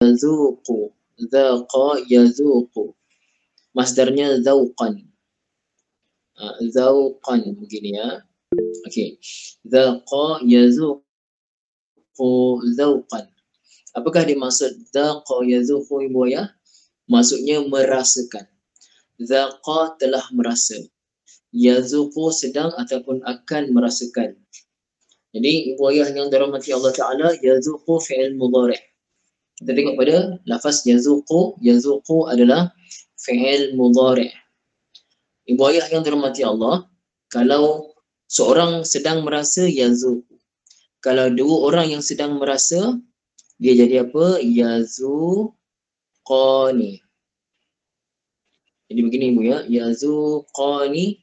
yazuqu. Zaqa yazuqu. Masdarnya zauqan. Zauqan begini ya. Okey. Zaqa yazuqu zauqan. Apakah dimaksud zaqa yazuqu ibu ayah? Maksudnya merasakan. Zaqa telah merasa. Yazuqu sedang ataupun akan merasakan. Jadi ibu ayah yang dirahmati Allah Ta'ala, yazuqu fi'il mudhari'. Kita tengok pada lafaz yazuqu. Yazuqu adalah fi'il mudhari'. Ibu ayah yang dirahmati Allah, kalau seorang sedang merasa, yazuqu. Kalau dua orang yang sedang merasa, dia jadi apa? Yazuqani. Jadi begini ibu ya, yazuqani,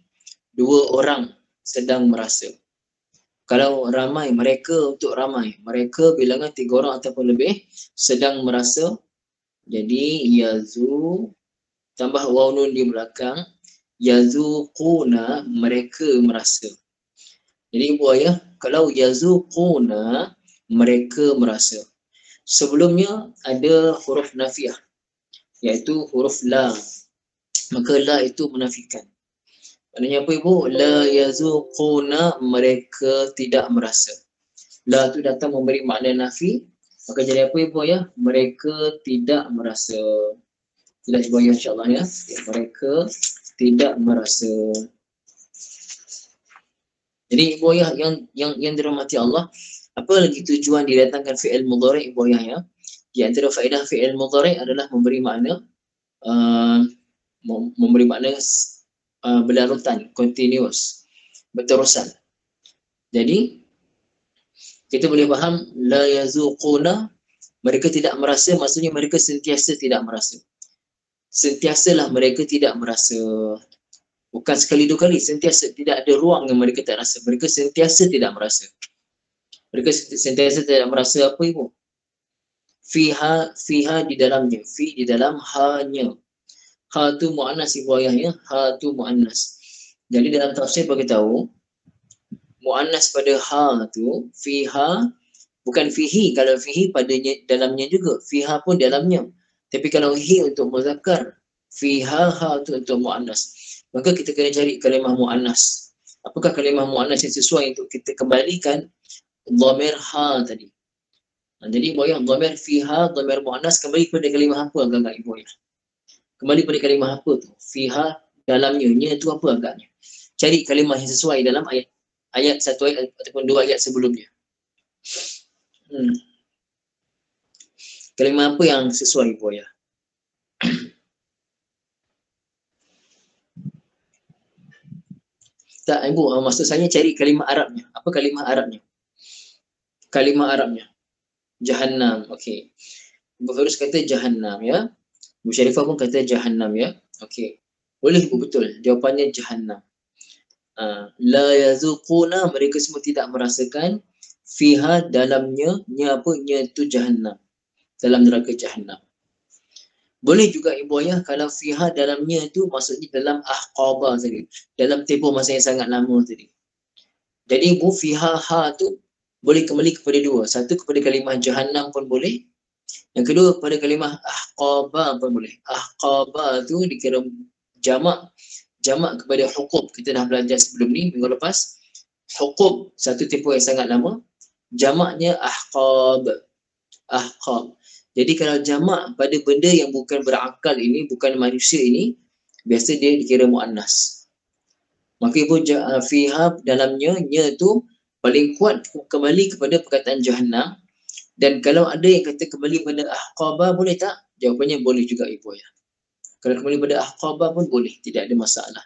dua orang sedang merasa. Kalau ramai, mereka untuk ramai. Mereka bilangan 3 orang ataupun lebih sedang merasa. Jadi yazu tambah waw nun di belakang. Yazuquna, mereka merasa. Jadi ibu ayah, kalau yazuquna, mereka merasa. Sebelumnya ada huruf nafiah, iaitu huruf la. Maka la itu menafikan. Maknanya apa ibu? La yazuquna, mereka tidak merasa. La tu datang memberi makna nafi. Maka jadi apa ibu ayah? Mereka tidak merasa. Tidak ibu ayah insyaAllah ya. Mereka tidak merasa. Jadi ibu ayah yang dirahmati Allah, apa lagi tujuan didatangkan fi'il mudhari' ibu ayah ya? Di antara faedah fi'il mudhari' adalah memberi makna berlarutan, continuous, berterusan. Jadi kita boleh faham la yazuquna, mereka tidak merasa, maksudnya mereka sentiasa tidak merasa. Sentiasalah mereka tidak merasa. Bukan sekali dua kali, sentiasa, tidak ada ruang yang mereka tak rasa. Mereka sentiasa tidak merasa. Mereka sentiasa tidak merasa apa ibu? Fiha di dalamnya, fi di dalam hanya. Ha tu mu'annas ibu ayahnya, ha tu mu'annas. Jadi dalam tafsir bagi tahu, mu'annas pada ha tu, fiha, bukan fihi. Kalau fihi padanya dalamnya juga, fiha pun dalamnya. Tapi kalau hi untuk muzakkar, fiha ha tu untuk mu'annas. Maka kita kena cari kalimah mu'annas. Apakah kalimah mu'annas yang sesuai untuk kita kembalikan dhamir ha tadi? Jadi ibu ayah, dhamir fiha, dhamir mu'annas, kembali pada kalimah apa agak-agak ibu ayah? Kembali pada kalimah apa tu? Fiha, dalamnya, nya tu apa agaknya? Cari kalimah yang sesuai dalam ayat satu ayat ataupun 2 ayat sebelumnya. Kalimah apa yang sesuai ibu ayah? Tak ibu, maksud saya cari kalimah Arabnya. Apa kalimah Arabnya? Kalimah Arabnya. Jahannam, okey. Ibu Firuz kata Jahannam ya. Ibu Syarifah pun kata Jahannam ya. Okey. Boleh ibu, betul. Jawapannya Jahannam. La yazuquna, mereka semua tidak merasakan. Fiha, dalamnya, nya apa? Nya itu Jahannam. Dalam neraka Jahannam. Boleh juga ibu ayah kalau fiha dalamnya itu maksudnya dalam ahqaba tadi. Dalam tempoh masa yang sangat lama tadi. Jadi ibu fiha ha tu boleh kembali kepada dua. Satu kepada kalimah Jahannam pun boleh. Yang kedua kepada kalimah ahqaba pun boleh. Ahqaba tu dikira jamak kepada huqub. Kita dah belajar sebelum ni minggu lepas. Huqub satu tempoh yang sangat lama. Jamaknya ahqab. Ahqab. Jadi kalau jamak pada benda yang bukan berakal ini, bukan manusia ini, biasa dia dikira mu'annas. Maka ibu fiha dalamnya, nya tu paling kuat kembali kepada perkataan Jahannam. Dan kalau ada yang kata kembali pada ahqaba, boleh tak? Jawapannya boleh juga ibu ya. Kalau kembali pada ahqaba pun boleh, tidak ada masalah.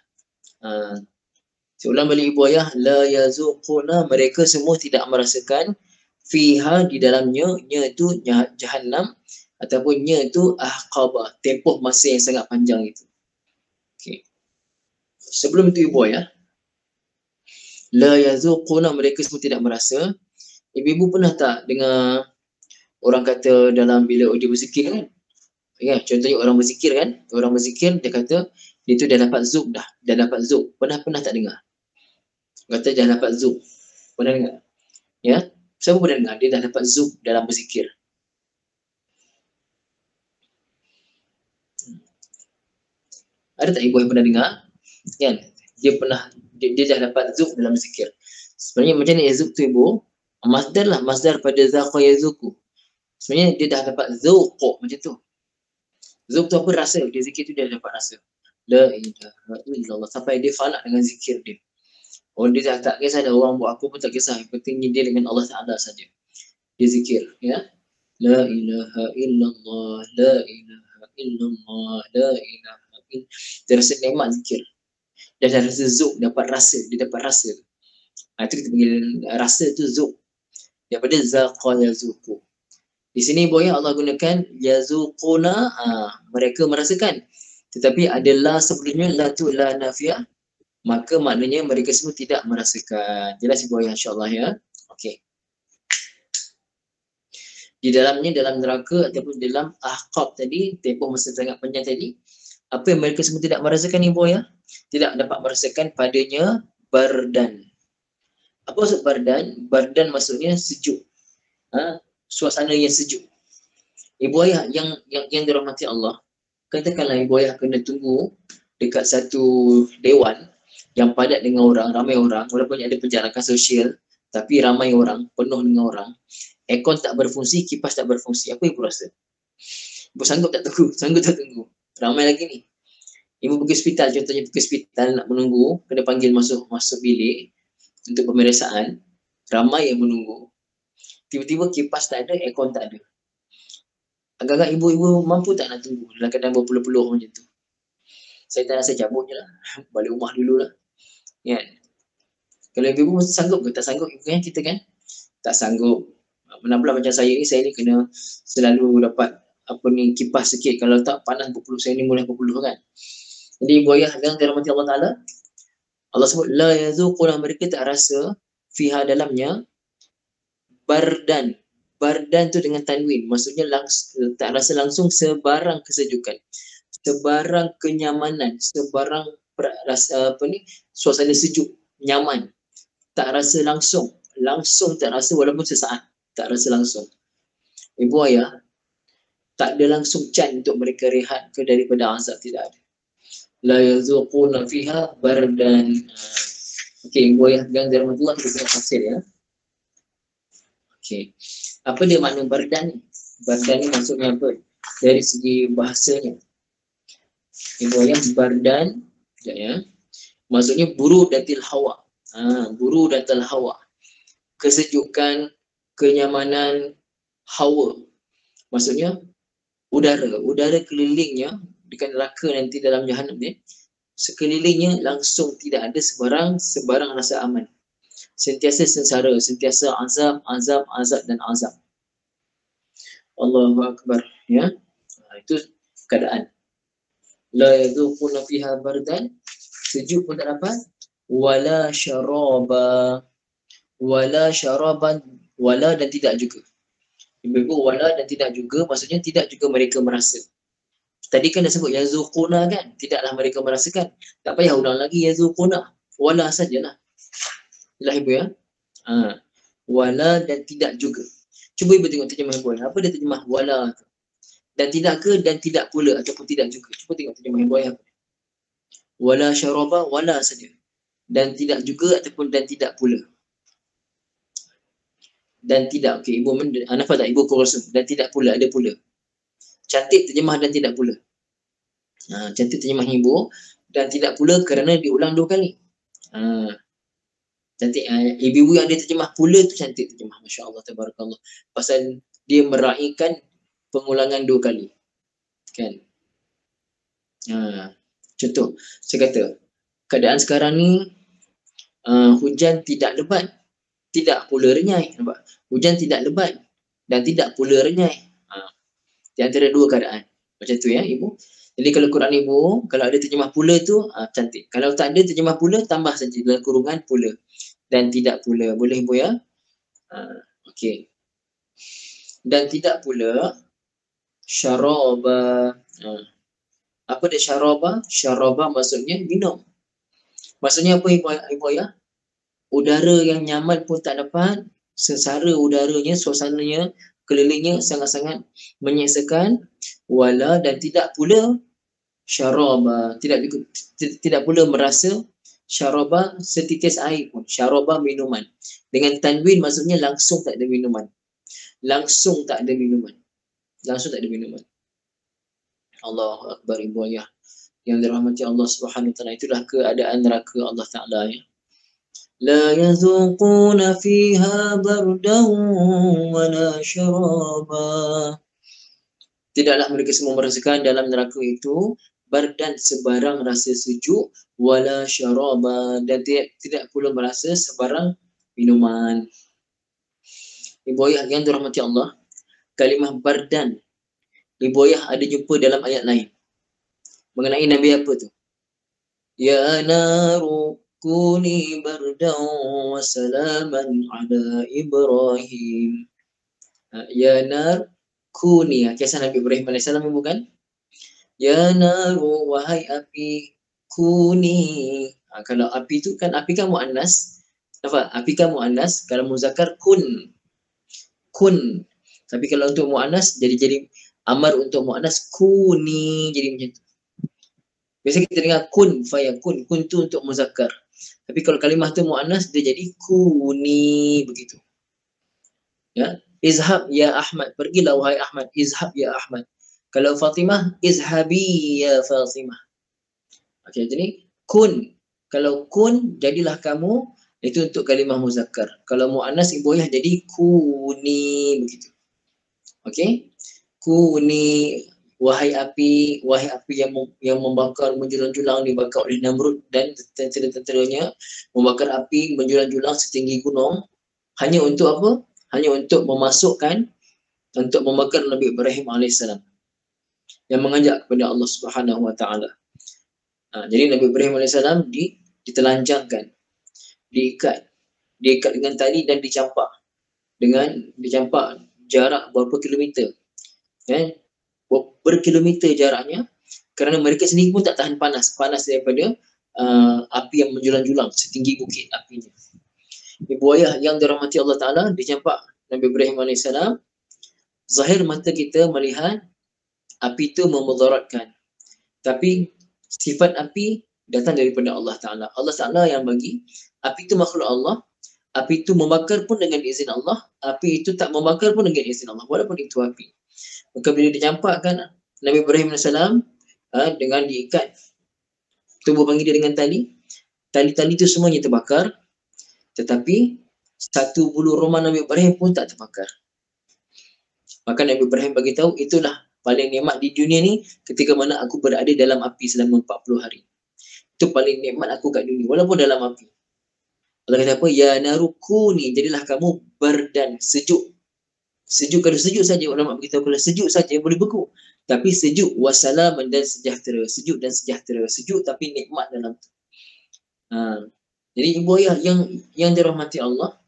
Saya ulang balik ibu ayah, la yazuquna, mereka semua tidak merasakan. Fiha di dalamnya, nya itu Jahannam, ataupun nya itu ahqaba, tempoh masa yang sangat panjang itu. Okay. Sebelum itu ibu ayah, la yazuquna, mereka semua tidak merasa. Ibu-ibu pernah tak dengar orang kata dalam bila dia berzikir kan? Ya, contohnya orang berzikir kan? Orang berzikir dia kata dia tu dah dapat zuk dah dapat zuk. Pernah tak dengar? Kata dah dapat zuk. Pernah dengar? Ya? Siapa pernah dengar dia dah dapat zuk dalam berzikir? Ada tak ibu yang pernah dengar? Kan? Dia dah dapat zuk dalam zikir. Sebenarnya macam ni zuk tu ibu? Masdar lah, masdar pada zaqa yazuku. Sebenarnya dia dah dapat zauq macam tu. Zauq tu apa? Rasa. Dia zikir tu dia dapat rasa. La ilaha illallah. Sampai dia falak dengan zikir dia. Oh, dia dah tak kisah dah orang buat apa pun tak kisah. Yang penting dia dengan Allah Ta'ala saja. Dia zikir. Ya. La ilaha illallah. La ilaha illallah. La ilaha illallah. Dia rasa nikmat zikir. Dia dah rasa zauq. Dapat rasa. Dia dapat rasa. Itu kita panggil rasa tu zauq. Daripada zaqa yazuku. Di sini boya Allah gunakan yazuquna, mereka merasakan. Tetapi ada la sebelumnya, la tu la nafiyah, maka maknanya mereka semua tidak merasakan. Jelas boya insya-Allah ya. Okey. Di dalamnya, dalam neraka ataupun dalam ahqab tadi, tempoh masa sangat panjang tadi, apa yang mereka semua tidak merasakan ni boya? Tidak dapat merasakan padanya bardan. Apa maksud bardan? Bardan maksudnya sejuk. Suasana yang sejuk. Ibu ayah yang dirahmati Allah, katakanlah ibu ayah kena tunggu dekat satu dewan yang padat dengan orang, ramai orang, walaupun ada penjarakan sosial, tapi ramai orang, penuh dengan orang, aircon tak berfungsi, kipas tak berfungsi, apa ibu rasa? Ibu sanggup tak tunggu? Sanggup tak tunggu? Ramai lagi ni. Ibu pergi hospital, contohnya pergi hospital nak menunggu, kena panggil masuk bilik untuk pemeriksaan, ramai yang menunggu. Tiba-tiba kipas tak ada, aircon tak ada. Agak-agak ibu-ibu mampu tak nak tunggu dalam keadaan berpeluh-peluh macam tu? Saya tak rasa cabut je lah. Balik rumah dulu lah. Ya. Kalau ibu-ibu sanggup ke? Tak sanggup ibu kan? Kita kan? Tak sanggup. Mana pula macam saya ni kena selalu dapat kipas sikit. Kalau tak panas berpeluh, saya ni mudah berpeluh kan. Jadi ibu ayah yang dirahmati Allah Ta'ala, Allah sebut la yazuquna, mereka tak rasa fiha dalamnya bardan. Bardan tu dengan tanwin, maksudnya tak rasa langsung sebarang kesejukan, sebarang kenyamanan, sebarang suasana sejuk, nyaman. Tak rasa langsung tak rasa, walaupun sesaat, tak rasa langsung. Ibu ayah, tak ada langsung can untuk mereka rehat ke daripada azab, tidak ada. La yazuquna fiha bardan. Okey, ibu ayah yang dirahmati kita tengok tafsir ya. Okey. Apa dia makna bardan ni? Bardan ni maksudnya apa? Dari segi bahasanya. Ibu ayah, bardan, ya. Maksudnya burudatil hawa. Burudatil hawa. Kesejukan, kenyamanan hawa. Maksudnya udara kelilingnya dekat neraka nanti dalam jahanam ni, sekelilingnya langsung tidak ada sebarang rasa aman. Sentiasa sengsara, sentiasa azab dan azab. Allahu Akbar, ya. Itu keadaan. La yadhuquna fiha bardan, sejuk pun tak dapat, wala syaraban, wala dan tidak juga. Ibu wala dan tidak juga, maksudnya tidak juga mereka merasa. Tadi kan dah sebut yazuquna kan, tidaklah mereka merasakan. Tak payah ulang lagi yazuquna, wala sajalah. Yalah ibu ya. Wala dan tidak juga. Cuba ibu tengok terjemah ibu. Apa dia terjemah wala tu? Dan tidak ke, dan tidak pula, ataupun tidak juga. Cuba tengok terjemah ibu apa. Wala syaraba, wala saja. Dan tidak juga, ataupun dan tidak pula. Dan tidak, okey, ibu nampak tak ibu kursus? Dan tidak pula, ada pula. Cantik terjemah dan tidak pula. Cantik terjemah ibu, dan tidak pula kerana diulang 2 kali. Cantik. Ibu yang dia terjemah pula tu cantik terjemah. Masya Allah, tabarakallah. Pasal dia meraihkan pengulangan 2 kali. Kan? Contoh, saya kata, keadaan sekarang ni hujan tidak lebat, tidak pula renyai. Nampak? Hujan tidak lebat dan tidak pula renyai. Di antara 2 keadaan. Macam tu ya ibu. Jadi kalau Quran ibu, kalau ada terjemah pula tu cantik. Kalau tak ada terjemah pula, tambah saja dalam kurungan pula dan tidak pula. Boleh ibu ya? Okey. Dan tidak pula syaraba. Apa dia syaraba? Syaraba maksudnya minum. Maksudnya apa ibu ya? Udara yang nyaman pun tak dapat, sengsara udaranya, suasananya, kelilingnya sangat-sangat menyeksakan, wala dan tidak pula syaraba, tidak pula merasa, syaraba setitis air pun, syaraba minuman. Dengan tanwin maksudnya langsung tak ada minuman. Langsung tak ada minuman. Langsung tak ada minuman. Allahu akbar, ibu ayah yang dirahmati Allah Subhanahu wa taala. Itulah keadaan neraka Allah Taala ya. La yazuquna fiha bardan wala syaraba. Tidaklah mereka semua merasakan dalam neraka itu bardan sebarang rasa sejuk, wala syaraba, dan tidak pula merasa sebarang minuman. Ibu ayah yang dirahmati Allah, kalimah bardan, ibu ayah ada jumpa dalam ayat lain mengenai Nabi apa tu? Ya naru kuni bardan wa salaman ala Ibrahim. Ya nar kuni, kisah Nabi Ibrahim AS bukan? Ya naru, wahai api, kuni. Kalau api tu kan, api kan muannas. Apa? Api kan muannas. Kalau muzakkar kun. Kun. Tapi kalau untuk muannas jadi amar untuk muannas kuni, jadi macam tu. Biasa kita dengar kun fayakun. Kun tu untuk muzakkar. Tapi kalau kalimah tu muannas dia jadi kuni, begitu. Ya. Izhab ya Ahmad. Pergilah wahai Ahmad. Izhab ya Ahmad. Kalau Fatimah, izhabi ya Fatimah. Okey, jadi kun. Kalau kun, jadilah kamu, itu untuk kalimah muzakkar. Kalau muannas ibu ayah jadi kuni, begitu. Okey? Kuni, wahai api yang membakar menjulang-julang, dibakar oleh Namrud dan tentera-tenteranya, membakar api menjulang-julang setinggi gunung. Hanya untuk apa? Hanya untuk memasukkan, untuk membakar Nabi Ibrahim AS yang mengajak kepada Allah Subhanahu wa taala. Jadi Nabi Ibrahim AS ditelanjangkan, diikat dengan tali dan dicampak jarak berapa kilometer, berkilometer jaraknya, kerana mereka sendiri pun tak tahan panas daripada api yang menjulang-julang setinggi bukit apinya. Ibu ayah yang dirahmati Allah Ta'ala, dicampak Nabi Ibrahim AS. Zahir mata kita melihat api itu memudaratkan, tapi sifat api datang daripada Allah Ta'ala. Allah Ta'ala yang bagi. Api itu makhluk Allah. Api itu membakar pun dengan izin Allah. Api itu tak membakar pun dengan izin Allah, walaupun itu api. Maka bila dicampakkan Nabi Ibrahim AS dengan diikat tubuh bangsa dengan tali itu semuanya terbakar, tetapi satu bulu rumah Nabi Ibrahim pun tak terbakar. Maka Nabi Ibrahim bagi tahu, itulah paling nikmat di dunia ni ketika mana aku berada dalam api selama 40 hari. Itu paling nikmat aku kat dunia, walaupun dalam api. Allah kata apa? Ya narukuni, jadilah kamu bardan, sejuk. Sejuk, kalau sejuk saja, ulama beritahu kalau sejuk saja boleh beku. Tapi sejuk wasalaman dan sejahtera. Sejuk dan sejahtera. Sejuk tapi nikmat dalam tu. Jadi ibu ayah yang dirahmati Allah,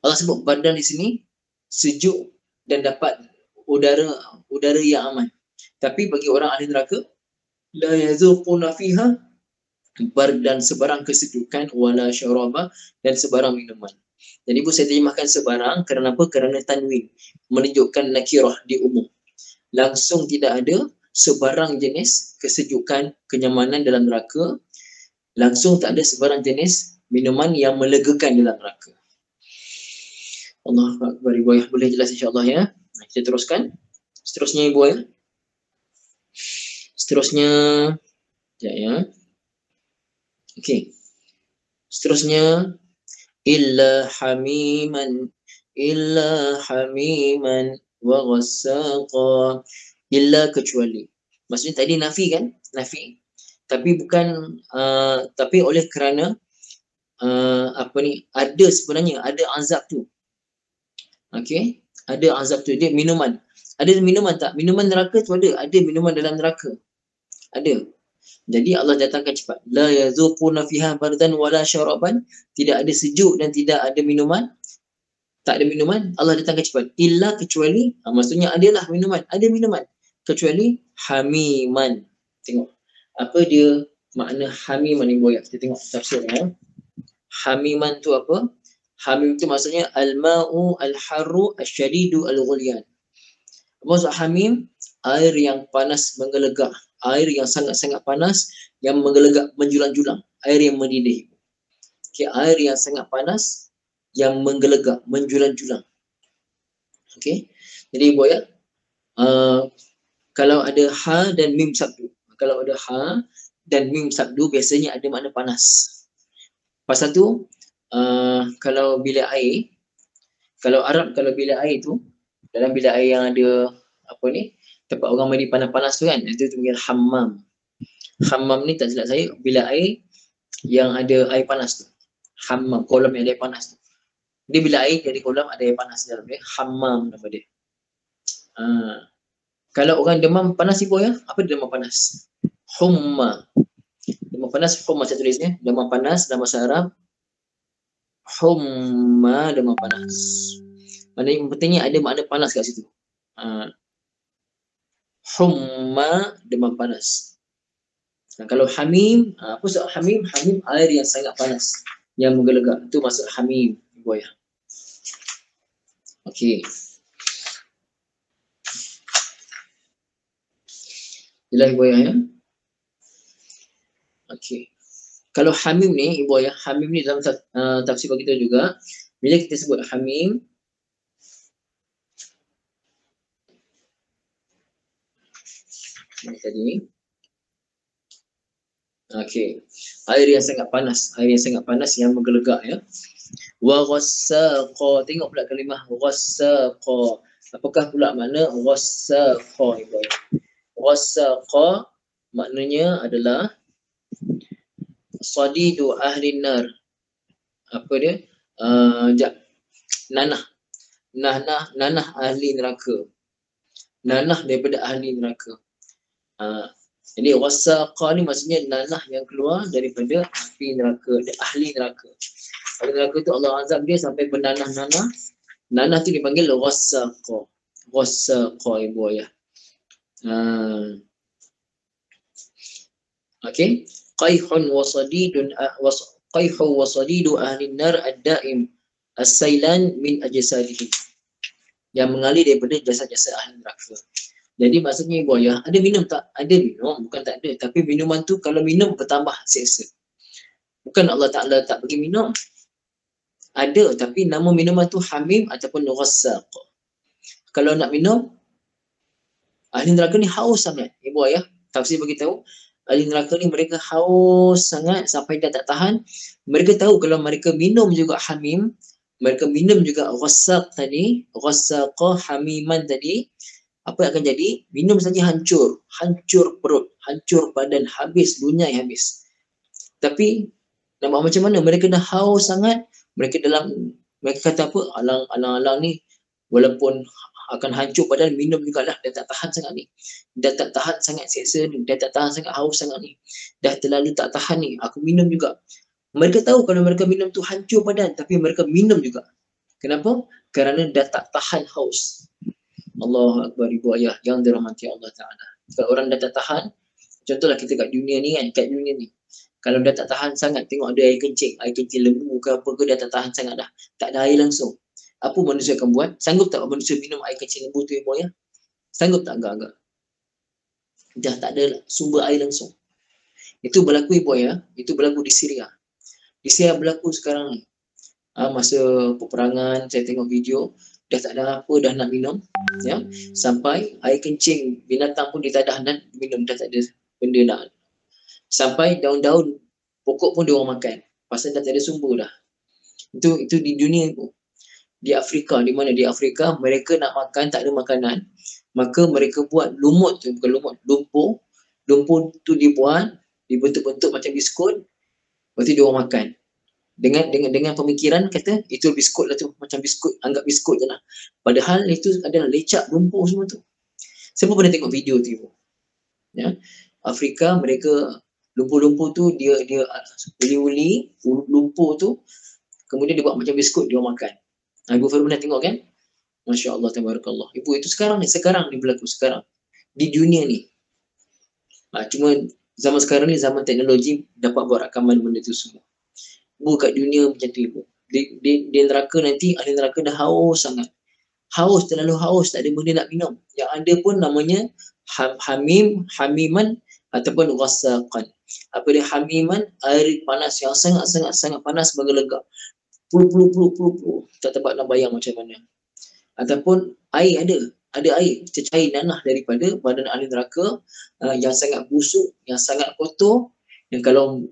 Allah sebut bardan di sini sejuk dan dapat udara yang aman. Tapi bagi orang ahli neraka, la yazuquna fiha bardan, sebarang kesejukan, wala syaraba, dan sebarang minuman. Jadi ibu saya terjemahkan sebarang kerana apa? Kerana tanwin menunjukkan nakirah di umum. Langsung tidak ada sebarang jenis kesejukan, kenyamanan dalam neraka. Langsung tak ada sebarang jenis minuman yang melegakan dalam neraka. Allahu akbar, ibu ayah, boleh jelas insya-Allah ya. Kita teruskan. Seterusnya ibu ayah. Seterusnya ya. Okey. Seterusnya illa hamiman wa ghassaqa. Illa, kecuali. Maksudnya tadi nafi kan? Nafi. Tapi bukan tapi oleh kerana ada sebenarnya ada azab tu. Okey, ada azab tu, dia minuman. Ada minuman tak? Minuman neraka tu ada minuman dalam neraka. Ada. Jadi Allah datangkan cepat. La yazuquna fiha bardan wala syaraban, tidak ada sejuk dan tidak ada minuman. Tak ada minuman, Allah datangkan cepat. Illa, kecuali, maksudnya adalah minuman, ada minuman. Kecuali hamiman. Tengok. Apa dia makna hamiman ni boya? Kita tengok tafsirnya. Hamiman tu apa? Hamim tu maksudnya al-ma'u al-harru al-syadidu al-ghulyan. Maksud hamim, air yang panas menggelegah, air yang sangat-sangat panas yang menggelegak, menjulang-julang, air yang mendidih. Okey, air yang sangat panas yang menggelegak, menjulang-julang. Okey. Jadi ibu ya, kalau ada ha dan mim sabdu. Kalau ada ha dan mim sabdu biasanya ada makna panas. Pasal tu kalau bilik air, kalau Arab kalau bilik air tu, dalam bilik air yang ada apa ni, tempat orang mandi panas-panas tu kan, itu panggil hammam. Hammam ni tak silap saya bilik air yang ada air panas tu. Hammam, kolam yang ada air panas tu. Dia bilik air jadi kolam ada air panas dalam dia. Hammam nama dia. Kalau orang demam panas ibu ya, apa dia demam panas? Humma. Demam panas, humma saya tulisnya. Demam panas dalam bahasa Arab. Humma, demam panas. Maknanya yang pentingnya ada makna panas kat situ. Humma, demam panas. Kalau hamim, apa maksud hamim? Hamim air yang sangat panas, yang menggelegak. Itu maksud hamim, ibu ya. Okey. Jelas ibu ya. Okey. Kalau hamim ni ibu ya, hamim ni dalam tafsir kita juga, bila kita sebut hamim, ini tadi. Okey. Air yang sangat panas, air yang sangat panas yang menggelegak ya. Wa ghassaqa, tengok pula kalimah ghassaqa. Apakah pula makna ghassaqa ibu ya? Ghassaqa maknanya adalah sadidu ahli nar. Apa dia? Nanah. Nanah ahli neraka. Nanah daripada ahli neraka. Jadi ghassaqa ni maksudnya nanah yang keluar daripada api neraka, ahli neraka. Ahli neraka tu Allah azab dia sampai bernanah-nanah. Nanah tu dipanggil ghassaqa. Ghassaqa ibu ayah. Okey. Qaihun wa sadidun qaihu wa sadidu ahli nar ad-daim as-sailan min ajsadihim. Yang mengalir daripada jasad-jasad ahli neraka. Jadi maksudnya ibu ayah, ada minum tak? Ada minum, bukan tak ada. Tapi minuman tu kalau minum bertambah seksa. Bukan Allah Ta'ala tak bagi minum. Ada, tapi nama minuman tu hamim ataupun ghassaq. Kalau nak minum, ahli neraka ni haus sangat. Ibu ayah, tafsir beritahu, ahli neraka ni mereka haus sangat sampai dah tak tahan. Mereka tahu kalau mereka minum juga hamim, mereka minum juga ghassaq tadi, ghassaqa hamiman tadi, apa yang akan jadi? Minum saja hancur. Hancur perut, hancur badan, habis, lunyai habis. Tapi nak buat macam mana? Mereka dah haus sangat. Mereka kata apa? Alang-alang ni walaupun akan hancur badan, minum jugalah. Dah tak tahan sangat ni. Dah tak tahan sangat seksa ni. Dah tak tahan sangat haus sangat ni. Dah terlalu tak tahan ni. Aku minum juga. Mereka tahu kalau mereka minum tu hancur badan. Tapi mereka minum juga. Kenapa? Kerana dah tak tahan haus. Allahu Akbar ibu ayah yang dirahmati Allah Ta'ala. Kalau orang dah tak tahan, contohlah kita kat dunia ni kan, kat dunia ni. Kalau dah tak tahan sangat, tengok ada air kencing lembu ke apa ke, dah tak tahan sangat dah. Tak ada air langsung. Apa manusia akan buat? Sanggup tak manusia minum air kencing lembu tu ibu ayah? Sanggup tak? Agak-agak. Dah tak ada sumber air langsung. Itu berlaku ibu ayah, itu berlaku di Syria. Di Syria berlaku sekarang ni. Masa peperangan, saya tengok video, dah tak ada apa dah nak minum, ya, sampai air kencing binatang pun ditadah dan minum, dah tak ada benda nak. Sampai daun-daun pokok pun dia orang makan pasal dah tak ada sumber dah. Itu di dunia itu. Di Afrika, di mana di Afrika mereka nak makan tak ada makanan, maka mereka buat lumut tu, bukan lumut, lumpur tu dibuat dibentuk-bentuk macam biskut, lepas tu dia orang makan. Dengan pemikiran kata itu biskut lah tu, macam biskut, anggap biskut je lah. Padahal itu adalah lecak lumpur semua tu. Siapa pernah tengok video tu ibu? Ya, Afrika mereka lumpur-lumpur tu dia uli-uli lumpur tu, kemudian dia buat macam biskut, dia orang makan. Ibu Faru pernah tengok kan? Masya Allah, tabarakallah. Ibu itu sekarang ni berlaku sekarang di dunia ni. Cuma zaman sekarang ni zaman teknologi dapat buat rakaman benda tu semua. Ibu kat dunia macam tu ibu. Di neraka nanti, ahli neraka dah haus sangat. Terlalu haus, tak ada benda nak minum. Yang ada pun namanya hamiman, ataupun ghassaqan. Apa dia hamiman? Air panas yang sangat panas menggelegak. Puluh. Tak dapat nak bayang macam mana. Ataupun air ada air, cecair nanah daripada badan ahli neraka yang sangat busuk, yang sangat kotor, yang kalau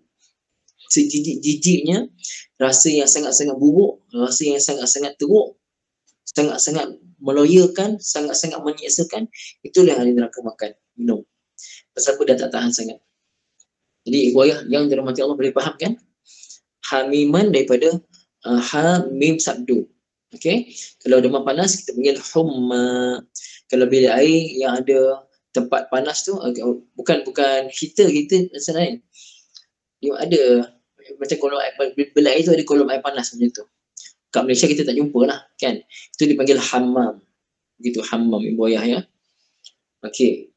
sejijik-jijiknya, rasa yang sangat-sangat buruk, rasa yang sangat-sangat teruk, sangat-sangat meloyakan, sangat-sangat menyiksakan, itulah ahli neraka makan, minum. Pasal apa? Dah tak tahan sangat. Jadi riwayah yang dirahmati Allah boleh faham kan? Hamiman daripada ha mim sabdu. Okey, kalau demam panas kita panggil humma. Kalau bilik air yang ada tempat panas tu bukan heater macam lain. Dia ada macam kolom air, bilik air tu ada kolom air panas macam tu. Kat Malaysia kita tak jumpa lah kan. Itu dipanggil hammam. Begitu hammam ibu ayah ya. Okey.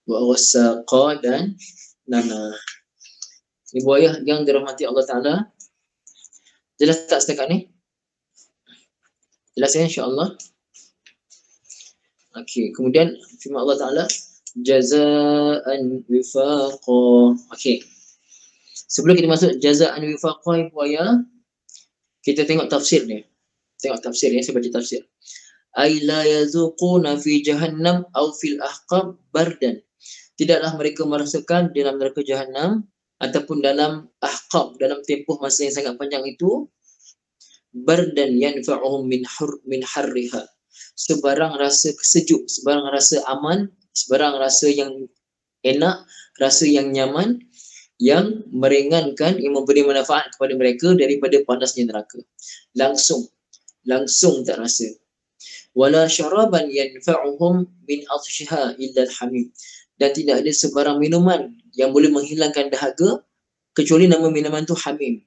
Wa wasaqa dan nana. Ibu ayah yang dirahmati Allah Ta'ala, jelas tak setakat ni? Jelas ya insya-Allah. Okey, kemudian firman Allah Taala jazaan wifaqa. Okey. Sebelum kita masuk jazaan wifaqa ibu ayah, kita tengok tafsir ni. Tengok tafsir ya, saya baca tafsir. Ai la yazuquna fi jahannam aw fil ahqab bardan. Tidaklah mereka merasakan dalam neraka jahanam ataupun dalam ahqab, dalam tempoh masa yang sangat panjang itu, bardan yanfa'uhum min harriha. Sebarang rasa sejuk, sebarang rasa aman, sebarang rasa yang enak, rasa yang nyaman, yang meringankan, yang memberi manfaat kepada mereka daripada panasnya neraka. Langsung tak rasa. Wala syaraban yanfa'uhum min atshiha illa al-hamim. Dan tidak ada sebarang minuman yang boleh menghilangkan dahaga kecuali nama minuman tu hamim.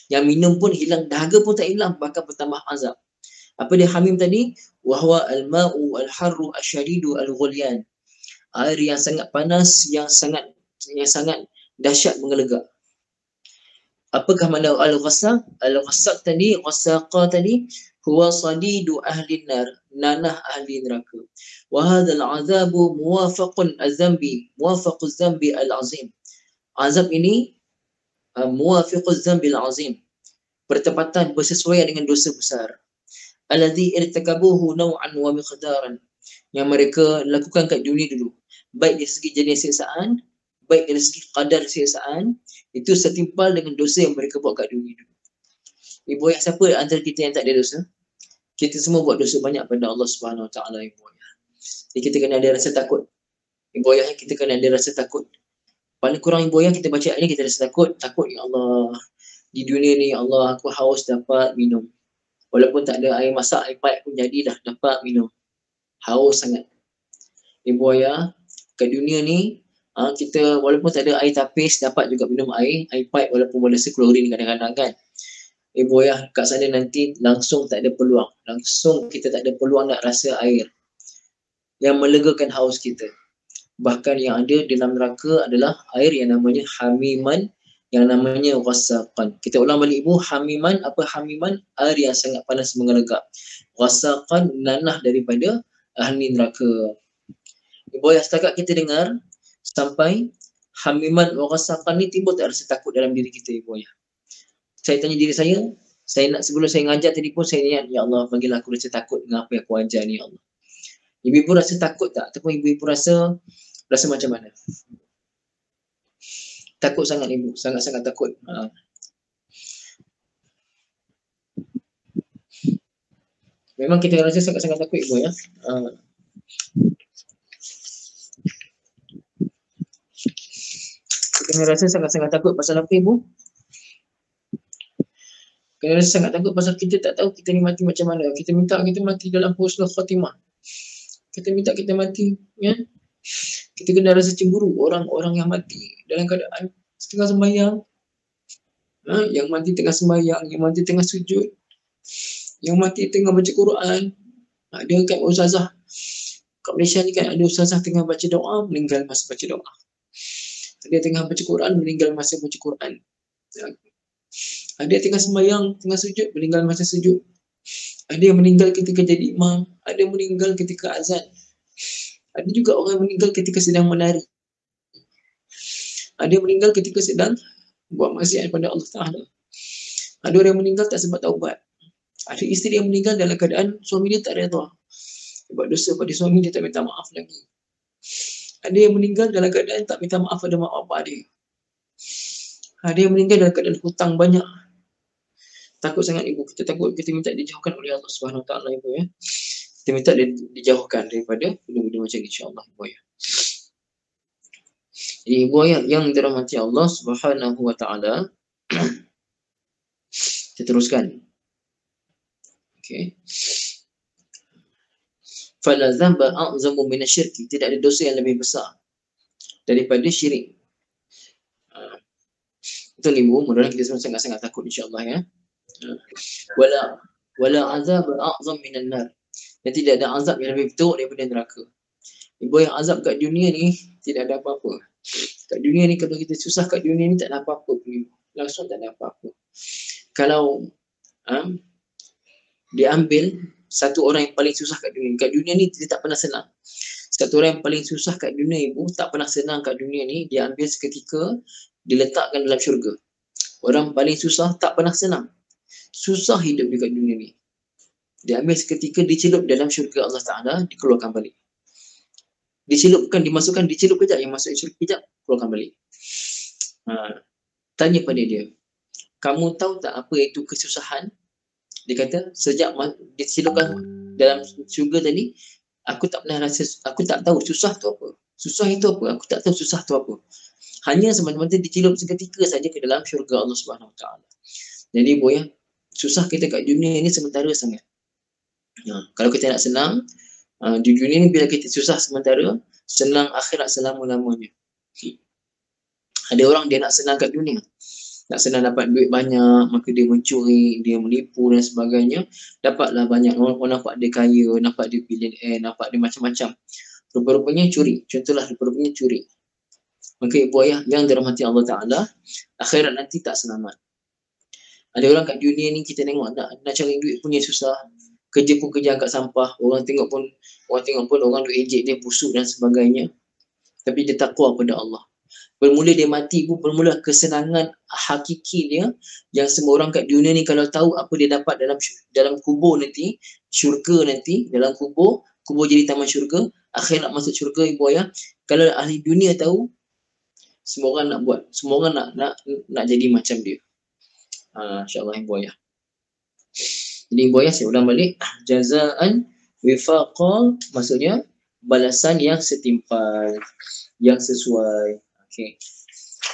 Yang minum pun hilang, dahaga pun tak hilang, bahkan bertambah azab. Apa dia hamim tadi? Wahwa al-ma'u al-harru asyadidu al-ghulyan. Air yang sangat panas, yang sangat dahsyat menggelegak. Apakah makna al-ghassaq? Al-ghassaq tadi, ghassaqa tadi, huwa sadidu ahli nar, nanah ahli neraka. Wa hadzal azabu muwafaqun az-zambi, muwafaquz zambi al-azim. Azab ini muwafiquz zambi al-azim. Bertepatan, bersesuaian dengan dosa besar. Alladhi irtakabuhu naw'an wa miqdaran, yang mereka lakukan kat dunia dulu, baik dari segi jenis siksaan, baik dari segi kadar siksaan, itu setimpal dengan dosa yang mereka buat kat dunia dulu. Ibu ayah, siapa antara kita yang tak ada dosa? Kita semua buat dosa banyak pada Allah Subhanahu Wa Taala ibu ayah. Jadi kita kena ada rasa takut. Ibu ayah, kita kena ada rasa takut. Paling kurang ibu ayah kita baca ayat ni kita rasa takut ya Allah. Di dunia ni ya Allah, aku haus dapat minum. Walaupun tak ada air masak, air pipe pun jadi dah dapat minum. Haus sangat. Ibu ayah, kat dunia ni kita walaupun tak ada air tapis dapat juga minum air pipe walaupun berasa klorin kadang-kadang kan. Ibu ayah, kat sana nanti langsung tak ada peluang. Langsung kita tak ada peluang nak rasa air yang melegakan haus kita. Bahkan yang ada dalam neraka adalah air yang namanya hamiman, yang namanya ghassaqan. Kita ulang balik ibu, hamiman, apa hamiman? Air yang sangat panas menggelegak. Ghassaqan, nanah daripada ahli neraka. Ibu ayah, setakat kita dengar sampai hamiman wa ghassaqan ni, timbul tak rasa takut dalam diri kita ibu ayah? Saya tanya diri saya nak sebelum saya mengajar tadi pun saya niat, ya Allah bagilah aku rasa takut dengan apa yang aku ajar ni ya Allah. Ibu-ibu rasa takut tak? Ataupun ibu-ibu rasa macam mana? Takut sangat ibu, sangat-sangat takut. Memang kita rasa sangat-sangat takut ibu ya. Kita rasa sangat-sangat takut pasal apa ibu? Kita rasa sangat takut pasal kita tak tahu kita ni mati macam mana. Kita minta kita mati dalam husnul khatimah. Kita minta kita mati ya. Kita kena rasa cemburu orang-orang yang mati dalam keadaan setengah sembahyang, yang mati tengah sembahyang, yang mati tengah sujud, yang mati tengah baca Quran. Ada kat ustazah kat Malaysia ni kan, ada ustazah tengah baca doa meninggal masa baca doa. Ada tengah baca Quran meninggal masa baca Quran. Ada tengah sembahyang, tengah sujud meninggal masa sujud. Ada yang meninggal ketika jadi imam, ada yang meninggal ketika azan. Ada juga orang yang meninggal ketika sedang menari. Ada yang meninggal ketika sedang buat maksiat pada Allah Ta'ala. Ada orang yang meninggal tak sempat taubat. Ada isteri yang meninggal dalam keadaan suami dia tak redha. Sebab dosa pada suami dia tak minta maaf lagi. Ada yang meninggal dalam keadaan tak minta maaf pada mak bapak dia. Ada yang meninggal dalam keadaan hutang banyak. Takut sangat ibu, kita takut kita minta dijauhkan oleh Allah Subhanahu Wa Taala ibu ya. Kita minta dijauhkan daripada benda-benda macam ni insya-Allah ibu ya. Jadi ibu ayah yang dirahmati Allah Subhanahu Wa Taala. Kita teruskan. Okey. Fala dzamba a'zamu min asy-syirki, tidak ada dosa yang lebih besar daripada syirik. Betul ibu, mudah-mudahan kita semua sangat-sangat takut insya-Allah ya. Wala azab a'zam minan nar. Dan tidak ada azab yang lebih teruk daripada neraka. Ibu yang azab kat dunia ni tidak ada apa-apa. Kat dunia ni kalau kita susah kat dunia ni tak ada apa-apa pun. Langsung tak ada apa-apa. Kalau diambil satu orang yang paling susah kat dunia ni dia tak pernah senang. Satu orang yang paling susah kat dunia ibu tak pernah senang kat dunia ni, dia ambil seketika diletakkan dalam syurga. Orang paling susah tak pernah senang. Susah hidup di kat dunia ni. Dia ambil seketika dicelup dalam syurga Allah Ta'ala, dikeluarkan balik. Dicelupkan, dimasukkan, dicelup kejap, yang masuk syurga kejap, keluarkan balik. Tanya pada dia, kamu tahu tak apa itu kesusahan? Dia kata, sejak dicelupkan dalam syurga tadi, aku tak pernah rasa, aku tak tahu susah tu apa. Susah itu apa? Aku tak tahu susah tu apa. Hanya semata-mata dicelup seketika saja ke dalam syurga Allah Subhanahu Wa Taala. Jadi ibu ya, susah kita kat dunia ni sementara sangat. Kalau kita nak senang, di dunia ni bila kita susah sementara, senang akhirat selama-lamanya. Ada orang dia nak senang kat dunia, nak senang dapat duit banyak, maka dia mencuri, dia menipu dan sebagainya. Dapatlah banyak, orang nampak dia kaya, nampak dia billionaire, nampak dia macam-macam. Rupa-rupanya curi, contohlah rupa-rupanya curi. Maka ibu ayah yang dirahmati Allah Ta'ala, akhirat nanti tak selamat. Ada orang kat dunia ni kita tengok nak cari duit punya susah. Kerja pun kerja angkat sampah, orang tengok pun orang duk ejek dia busuk dan sebagainya. Tapi dia takwa pada Allah. Bermula dia mati pun bermula kesenangan hakiki dia yang semua orang kat dunia ni kalau tahu apa dia dapat dalam kubur nanti, syurga nanti, dalam kubur jadi taman syurga, akhirat masuk syurga ibu ayah. Kalau ahli dunia tahu, semua orang nak buat, semua orang nak jadi macam dia. InsyaAllah ibu ayah. Jadi ibu ayah saya ulang balik, jazaan wifaqa maksudnya balasan yang setimpal, yang sesuai. Okey.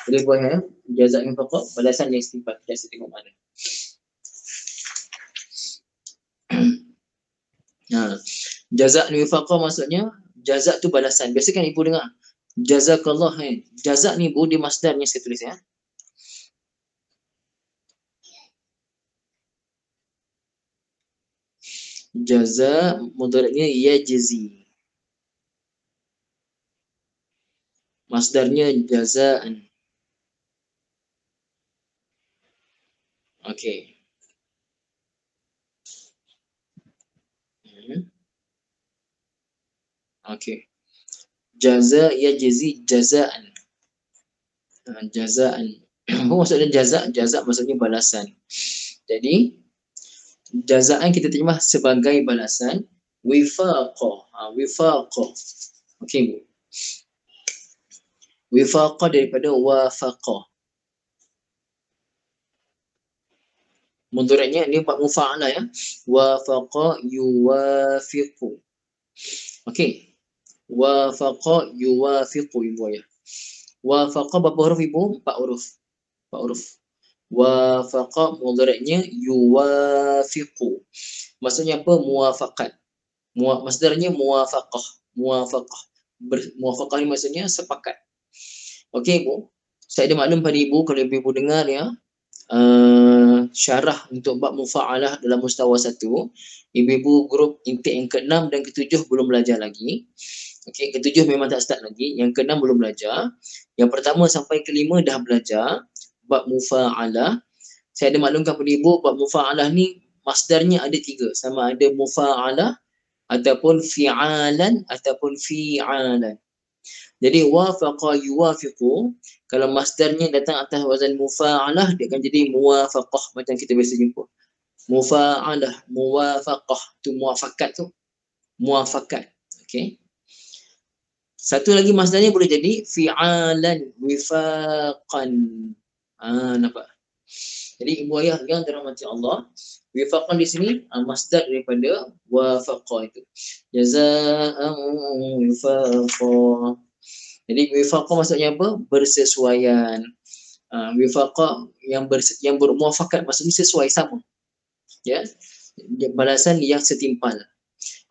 Jadi ibu ayah, jazaan wifaqa balasan yang setimpal. Kita tengok mana. Jazaan wifaqa maksudnya jazak tu balasan. Biasa kan ibu dengar jazakallah kan. Jazak ni ibu dia masdarnya saya tulis ya. Jaza mudhari'nya yajzi. Masdarnya jazaan. Okey. Okey. Jaza yajzi jazaan. Jazaan. Apa maksudnya jaza? Jaza maksudnya balasan. Jadi jazaan kita terjemah sebagai balasan. Wifaqa. Wifaqa. Okey bu. Wifaqa daripada wafaqa. Mudhari'nya ni mufa'ala ya. Wafaqa yuwafiqu. Okey. Wafaqa yuwafiqu ibu ya. Wafaqa berapa huruf ibu? 4 huruf. 4 huruf. Wafaqa mudhari'nya yuwafiqu. Maksudnya apa? Muwafaqat. Masdarnya muwafaqah. Muwafaqah. Muwafaqah ni maksudnya sepakat. Okey ibu. Saya ada maklum pada ibu kalau ibu dengar ya, syarah untuk bab mufa'alah dalam mustawa 1, ibu-ibu grup intake yang ke-6 dan ke-7 belum belajar lagi. Okey, ke-7 memang tak start lagi, yang ke-6 belum belajar. Yang pertama sampai ke-5 dah belajar bab mufa'alah. Saya ada maklumkan pada ibu bab mufa'alah ni masdarnya ada 3, sama ada mufa'alah ataupun fi'alan ataupun fi'alan. Jadi wafaqa yuwafiqu, kalau masdarnya datang atas wazan mufa'alah, dia akan jadi muwafaqah macam kita biasa jumpa. Mufa'alah, muwafaqah, tu muwafakat tu. Muwafakat. Okey. Satu lagi masdarnya boleh jadi fi'alan wifaqan. Nampak? Jadi ibu ayah yang dirahmati Allah, wifaqan di sini masdar daripada wafaqa itu. Jazaa'an wifaqa. Jadi wifaqa maksudnya apa? Bersesuaian. Wifaqa yang bermuafakat maksudnya sesuai, sama. Ya. Balasan yang setimpal.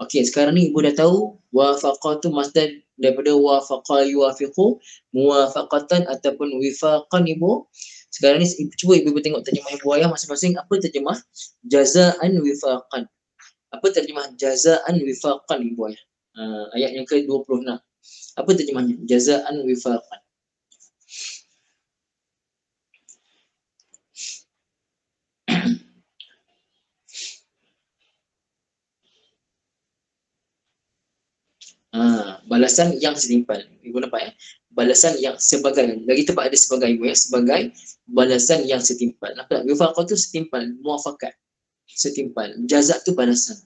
Okey, sekarang ni ibu dah tahu wafaqa tu masdar daripada wafaqa yuwafiqu, muwafaqatan ataupun wifaqan ibu. Sekarang ni cuba ibu tengok terjemah ibu ayah masing-masing, apa terjemah jazaan wifaqan. Apa terjemah jazaan wifaqan ibu ayah? Ayat yang ke-26. Apa terjemahnya? Jazaan wifaqan. Balasan yang setimpal. Ibu nampak ya? Balasan yang sebagai. Lagi tepat ada sebagai ibu ya. Sebagai balasan yang setimpal. Nampak? Wifaqah tu setimpal. Muafakat. Setimpal. Jazak tu balasan.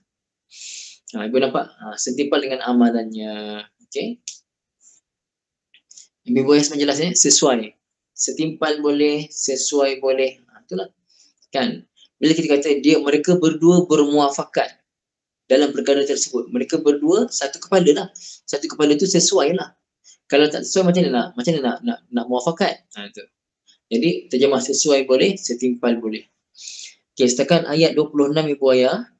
Ibu nampak? Setimpal dengan amalannya. Okey. Ibu yang semakin jelas ya. Sesuai. Setimpal boleh. Sesuai boleh. Itulah. Kan? Bila kita kata mereka berdua bermuafakat dalam perkara tersebut. Mereka berdua satu kepala lah. Satu kepala tu sesuai lah. Kalau tak sesuai macam mana nak muafakat? Itu. Jadi terjemah sesuai boleh, setimpal boleh. Okey, setakat ayat 26 ibu ayah.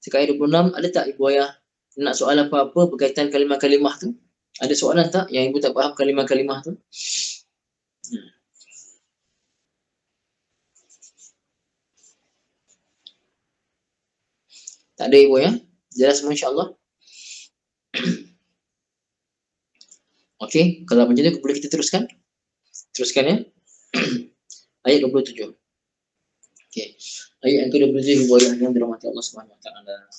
Setakat ayat 26 ada tak ibu ayah nak soal apa-apa berkaitan kalimah-kalimah tu? Ada soalan tak yang ibu tak faham kalimah-kalimah tu? Tak ada ibu ya? Jelas semua insya-Allah. Okey, kalau macam tu boleh kita teruskan? Teruskan ya. Ayat 27. Okey. Ayat yang ke-27 ibu ayah yang dirahmati Allah Subhanahu Wa Taala.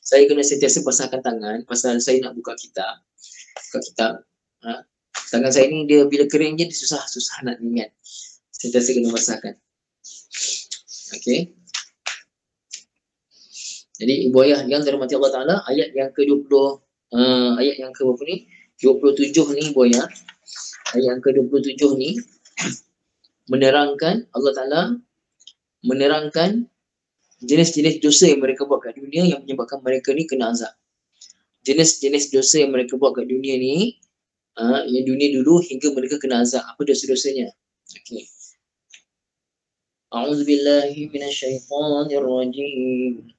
Saya kena sentiasa basahkan tangan pasal saya nak buka kitab. Tangan saya ni dia bila kering je dia susah nak ingat. Sentiasa kena basahkan. Okey. Jadi ibu ayah yang dirahmati Allah Taala, ayat yang ke-20 ayat yang ke berapa ni? 27 ni ibu ayah. Ayat yang ke-27 ni menerangkan Allah Taala menerangkan jenis-jenis dosa yang mereka buat kat dunia yang menyebabkan mereka ni kena azab. Jenis-jenis dosa yang mereka buat kat dunia ni, yang dunia dulu hingga mereka kena azab. Apa dosa-dosanya? Okey. A'udzubillahi minasyaitonirrajim.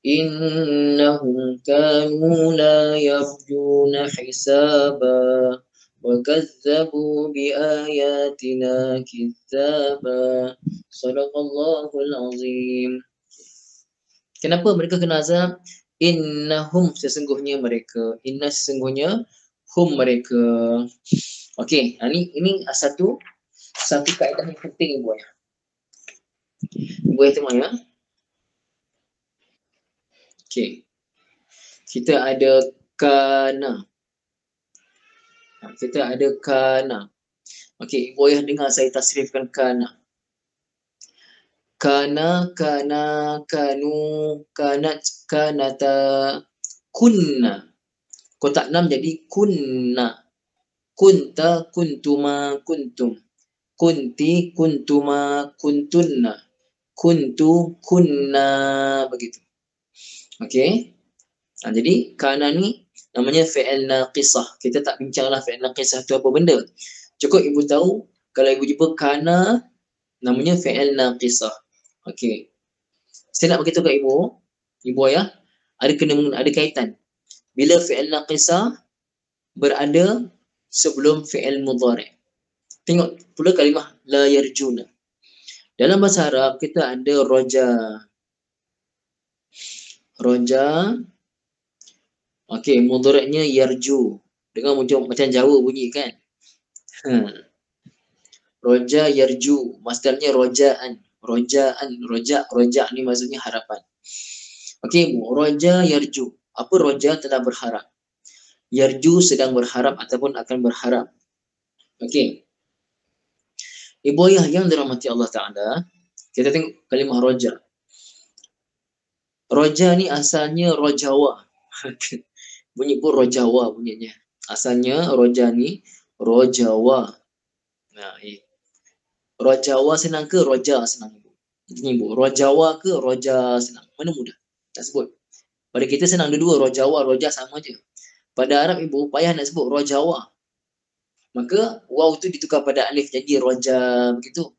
Innahum kanu la yarjuna hisaba wa kazzabu bi ayatina kizzaba. Sadaqallahul azim. Kenapa mereka kena azab? Innahum, sesungguhnya mereka. Inna, sesungguhnya hum, mereka. Okey, ini satu kaedah yang penting ibu ayah. Ibu ayah tengok ya. Okey. Kita ada kana. Kita ada kana. Okey, ibu ayah dengar saya tasrifkan kana. Kana, kanu, kanat, kanata, kunna. Kotak 6 jadi kunna. Kunta, kuntuma, kuntum. Kunti, kuntuma, kuntunna. Kuntu, kunna. Begitu. Okey. Jadi kana ni namanya fi'il naqisah. Kita tak bincanglah fi'il naqisah tu apa benda. Cukup ibu tahu kalau ibu jumpa kana namanya fi'il naqisah. Okey. Saya nak beritahu kat ibu ayah, ada kaitan. Bila fi'il naqisah berada sebelum fi'il mudhari'. Tengok pula kalimah la yarjuna. Dalam bahasa Arab kita ada roja. Roja. Okey, mudhari'nya yarju. Dengar macam Jawa bunyi kan? Roja yarju, masdarnya rojaan. Rojaan, rojak ni maksudnya harapan. Okey Ibu, roja yarju. Apa roja telah berharap? Yarju sedang berharap ataupun akan berharap. Okey. Ibu ayah yang dirahmati Allah Ta'ala, kita tengok kalimah roja. Roja ni asalnya rojawa. Bunyi pun rojawa bunyinya. Asalnya roja ni rojawa. Nah, rojawa senang ke roja senang Ibu? Ini Ibu, rojawa ke roja senang? Mana mudah? Tak sebut. Pada kita senang dua-dua, rojawa, roja sama je. Pada Arab Ibu, payah nak sebut rojawa. Maka waw tu ditukar pada alif jadi roja begitu.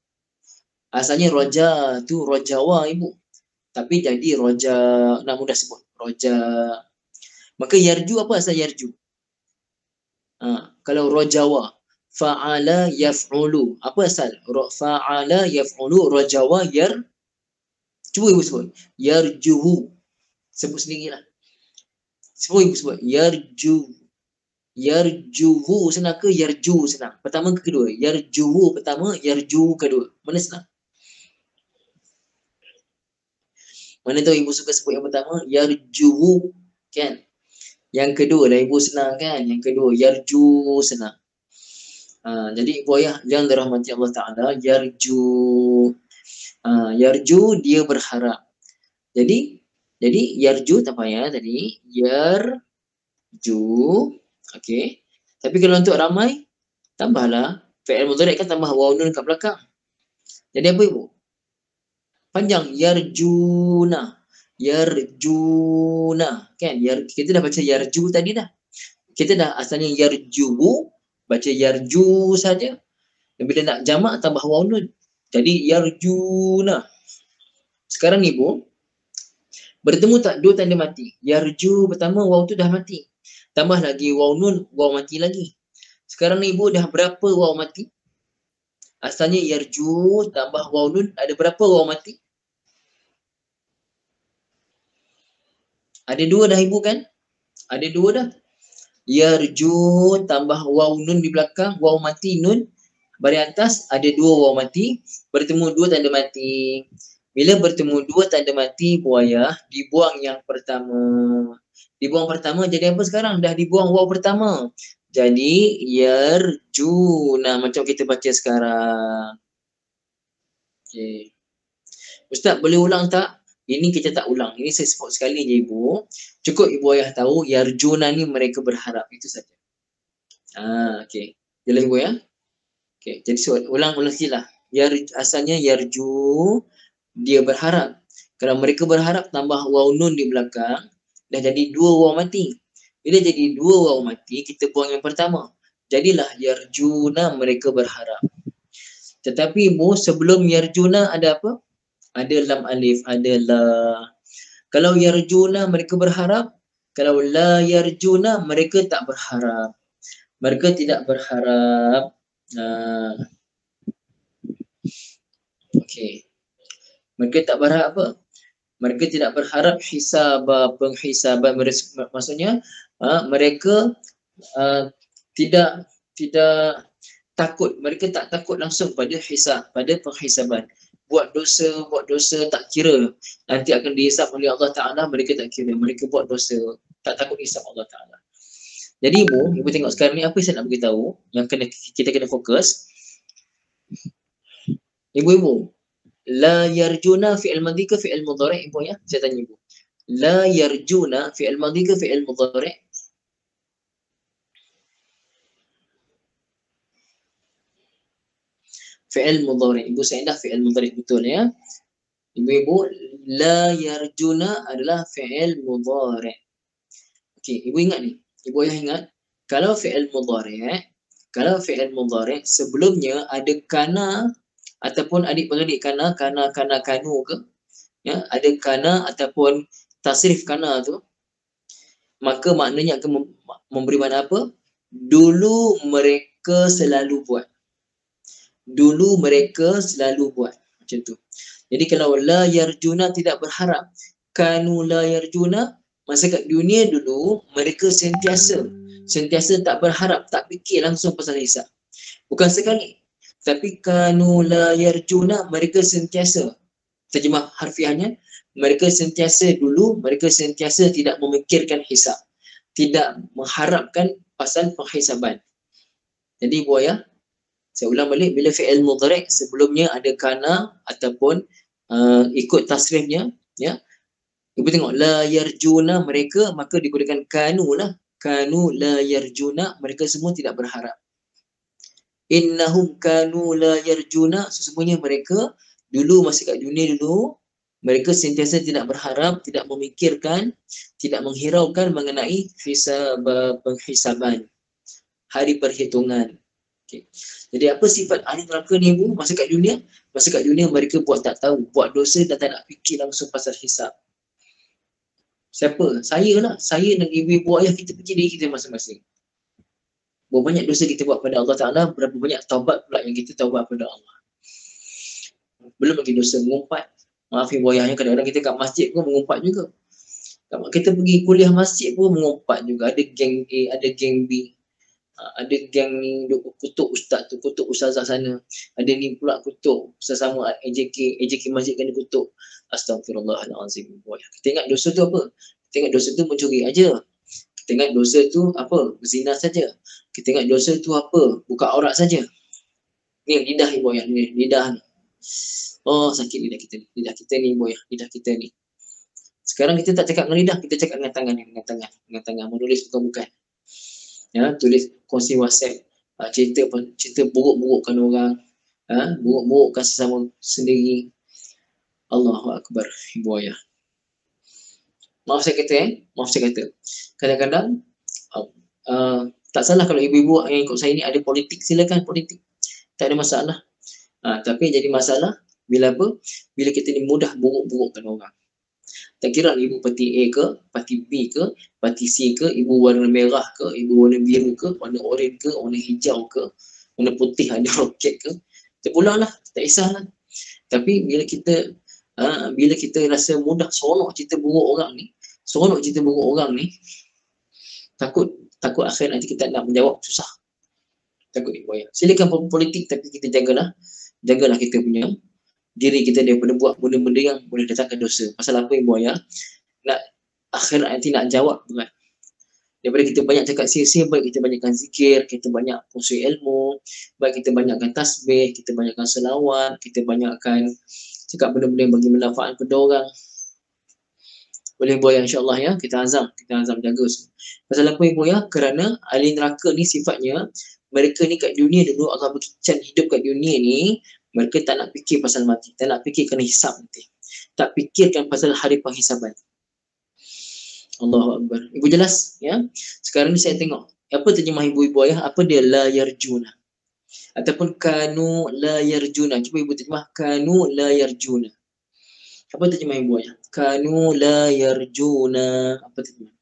Asalnya roja tu rojawa Ibu. Tapi jadi roja, nak mudah sebut. Roja. Maka yarju apa asal yarju? Kalau rojawa, fa'ala yaf'ulu. Apa asal? Fa'ala yaf'ulu, rojawa cuba Ibu sebut. Yarjuhu. Sebut sendirilah. Semua Ibu sebut. Yarjuhu senang ke yarju senang? Pertama ke kedua? Yarjuhu pertama, yarju kedua. Mana senang? Mana tahu Ibu suka sebut yang pertama? Yarjuhu. Kan? Yang kedua dah Ibu senang kan? Yang kedua, yarju senang. Jadi Ibu ayah yang dirahmati Allah Ta'ala, yarju. Yarju dia berharap. Jadi yarju tak payah tadi. Yarju. Okey. Tapi kalau untuk ramai, tambahlah. Fi'il mudhari' kan tambah waw nun kat belakang. Jadi apa Ibu? Panjang. Yarjuna. Yarjuna. Kan? Kita dah baca yarju tadi dah. Kita dah asalnya yarjuhu. Baca yarju saja. Dan bila nak jamak tambah waw nun. Jadi yarjuna. Sekarang Ibu, bertemu tak dua tanda mati? Yarju pertama waw tu dah mati. Tambah lagi waw nun, waw mati lagi. Sekarang ni Ibu dah berapa waw mati? Asalnya yarju tambah waw nun, ada berapa waw mati? Ada dua dah Ibu kan? Ada dua dah. Yarju tambah waw nun di belakang, waw mati nun. Baris atas ada dua waw mati, bertemu dua tanda mati. Bila bertemu dua tanda mati, buaya dibuang yang pertama. Dibuang pertama jadi apa sekarang? Dah dibuang waw pertama. Jadi yarjuna macam kita baca sekarang. Okey. Ustaz boleh ulang tak? Ini kita tak ulang. Ini saya sebut sekali je Ibu. Cukup Ibu ayah tahu yarjuna ni mereka berharap. Itu saja. Okey. Jelas Ibu ya? Okey. Jadi ulang silah. Asalnya yarju dia berharap. Kalau mereka berharap tambah waw nun di belakang, dah jadi dua waw mati. Bila jadi dua waw mati, kita buang yang pertama. Jadilah yarjuna mereka berharap. Tetapi Ibu, sebelum yarjuna ada apa? Ada lam alif, ada la. Kalau yarjuna mereka berharap, kalau la yarjuna mereka tak berharap. Mereka tidak berharap. Okey. Mereka tak berharap apa? Mereka tidak berharap penghisaban. Maksudnya mereka tidak takut. Mereka tak takut langsung pada hisab, pada penghisaban. Buat dosa tak kira nanti akan dihisab oleh Allah Ta'ala, mereka tak kira. Mereka buat dosa, tak takut hisab Allah Ta'ala. Jadi Ibu tengok sekarang ni apa yang saya nak beritahu, yang kita kena fokus. Ibu, la yarjuna fi'il madhi ke fi'il mudhari' Ibu ya? Saya tanya Ibu. La yarjuna fi'il madhi ke fi'il mudhari'? Fi'il mudhari'. Ibu saya dah fi'il mudhari' betul ya. Ibu, la yarjuna adalah fi'il mudhari'. Okey, Ibu ingat ni. Ibu ayah ingat, kalau fi'il mudhari' sebelumnya ada kana ataupun adik-beradik kana, kanu ke, ya, ada kana ataupun tasrif kana tu, maka maknanya akan memberi makna apa? Dulu mereka selalu buat. Dulu mereka selalu buat. Macam tu. Jadi kalau la yarjuna tidak berharap, kanu la yarjuna, masa kat dunia dulu mereka sentiasa tak berharap, tak fikir langsung pasal hisab. Bukan sekali. Tapi kanu la yarjuna, mereka sentiasa. Terjemah harfiahnya, mereka sentiasa tidak memikirkan hisab, tidak mengharapkan pasal penghisaban. Jadi buaya, saya ulang balik, bila fi'il mudhari' sebelumnya ada kana ataupun ikut tasrifnya, ya. Ibu tengok la yarjuna mereka, maka digunakan kanu lah. Kanu la yarjuna, mereka semua tidak berharap. Innahum kanu la yarjuna, sesungguhnya mereka dulu masih kat dunia dulu, mereka sentiasa tidak berharap, tidak memikirkan, tidak menghiraukan mengenai penghisaban, hari perhitungan. Okay. Jadi apa sifat ahli neraka ni ibu? Masa kat dunia mereka buat tak tahu, buat dosa dan tak nak fikir langsung pasal hisab. Siapa? Saya lah. Saya dan ibu ayah kita fikir diri kita masing-masing. Berapa banyak dosa kita buat pada Allah Ta'ala, berapa banyak taubat pula yang kita taubat pada Allah. Belum lagi dosa mengumpat. Maaf ibu ayahnya, kadang-kadang kita kat masjid pun mengumpat juga. Kita pergi kuliah masjid pun mengumpat juga. Ada geng A, ada geng B. Ada geng ni kutuk ustaz tu, kutuk ustazah sana. Ada ni pula kutuk sesama AJK masjid kan dia kutuk. Astagfirullahalazim. Kita ingat dosa tu apa? Kita ingat dosa tu mencuri aja. Kita ingat dosa tu apa? Berzina saja. Kita ingat dosa tu apa? Buka aurat saja. Ni lidah ibu ayah ni, lidah ni. Oh, sakit lidah kita ni. Lidah kita ni ibu ayah, lidah kita ni. Sekarang kita tak cakap dengan lidah, kita cakap dengan tangan ni, dengan tangan menulis bukan-bukan. Ya, tulis kongsi WhatsApp, cerita buruk-burukkan orang, buruk-burukkan sesama sendiri. Allahu Akbar, ibu ayah. Maaf saya kata, kadang-kadang tak salah kalau ibu-ibu yang ikut saya ni ada politik, silakan politik, tak ada masalah. Tapi jadi masalah bila apa? Bila kita ni mudah buruk-burukkan orang. Tak kira ibu parti A ke, parti B ke, parti C ke, ibu warna merah ke, ibu warna biru ke, warna oranye ke, warna hijau ke, warna putih ada roket ke, terpulang lah, tak kisahlah. Tapi bila kita rasa mudah seronok cerita buruk orang ni, takut akhir nanti kita nak menjawab susah. Takut ibu ayah. Silakan politik, tapi kita jagalah kita punya diri kita daripada buat benda-benda yang boleh datangkan dosa. Pasal apa ibu ayah? Nak akhirat nanti nak jawab berat. Daripada kita banyak cakap sia-sia, baik kita banyakkan zikir, kita banyak kongsi ilmu, baik kita banyakkan tasbih, kita banyakkan selawat, kita banyakkan cakap benda-benda yang bagi manfaat kepada orang. Boleh ibu ayah insya-Allah ya, kita azam jaga semua. Pasal apa ibu ayah? Kerana ahli neraka ni sifatnya mereka ni kat dunia dulu, Allah berkican hidup kat dunia ni, mereka tak nak fikir pasal mati, tak nak fikir kena hisab nanti, tak fikirkan pasal hari penghisaban. Allahu Akbar. Ibu jelas ya? Sekarang ni saya tengok apa terjemah ibu-ibu ayah, apa dia la yarjuna ataupun kanu la yarjuna. Cuba ibu terjemah kanu la yarjuna. Apa terjemah ibu ayah? Kanu la yarjuna. Apa terjemah?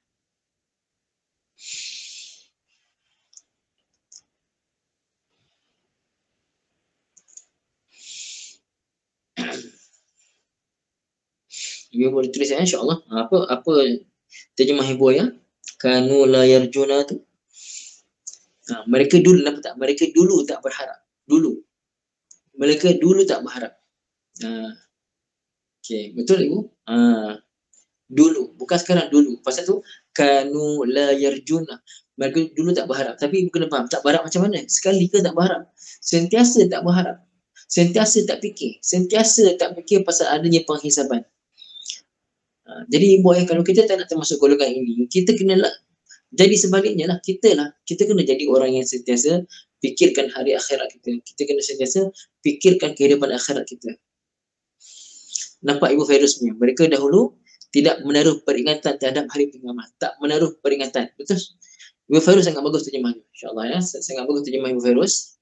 Ibu boleh tulis ya, insya-Allah. Apa terjemah ibu ayah? Kanu la yarjuna tu. Mereka dulu, nampak tak? Mereka dulu tak berharap. Mereka dulu tak berharap. Okey, betul ibu? Dulu, bukan sekarang, dulu. Pasal tu kanu la yarjuna. Mereka dulu tak berharap. Tapi ibu kena faham, tak berharap macam mana? Sekali ke tak berharap? Sentiasa tak berharap. Sentiasa tak fikir. Sentiasa tak fikir pasal adanya penghisaban. Jadi ibu ayah, kalau kita tak nak termasuk golongan ini, kita kenalah jadi sebaliknya lah. Kita kena jadi orang yang sentiasa fikirkan hari akhirat kita. Kita kena sentiasa fikirkan kehidupan akhirat kita. Nampak ibu Fairuz punya, mereka dahulu tidak menaruh peringatan terhadap hari pengamat, tak menaruh peringatan. Betul? Ibu Fairuz sangat bagus terjemahnya, insya-Allah ya. Sangat bagus terjemah ibu Fairuz.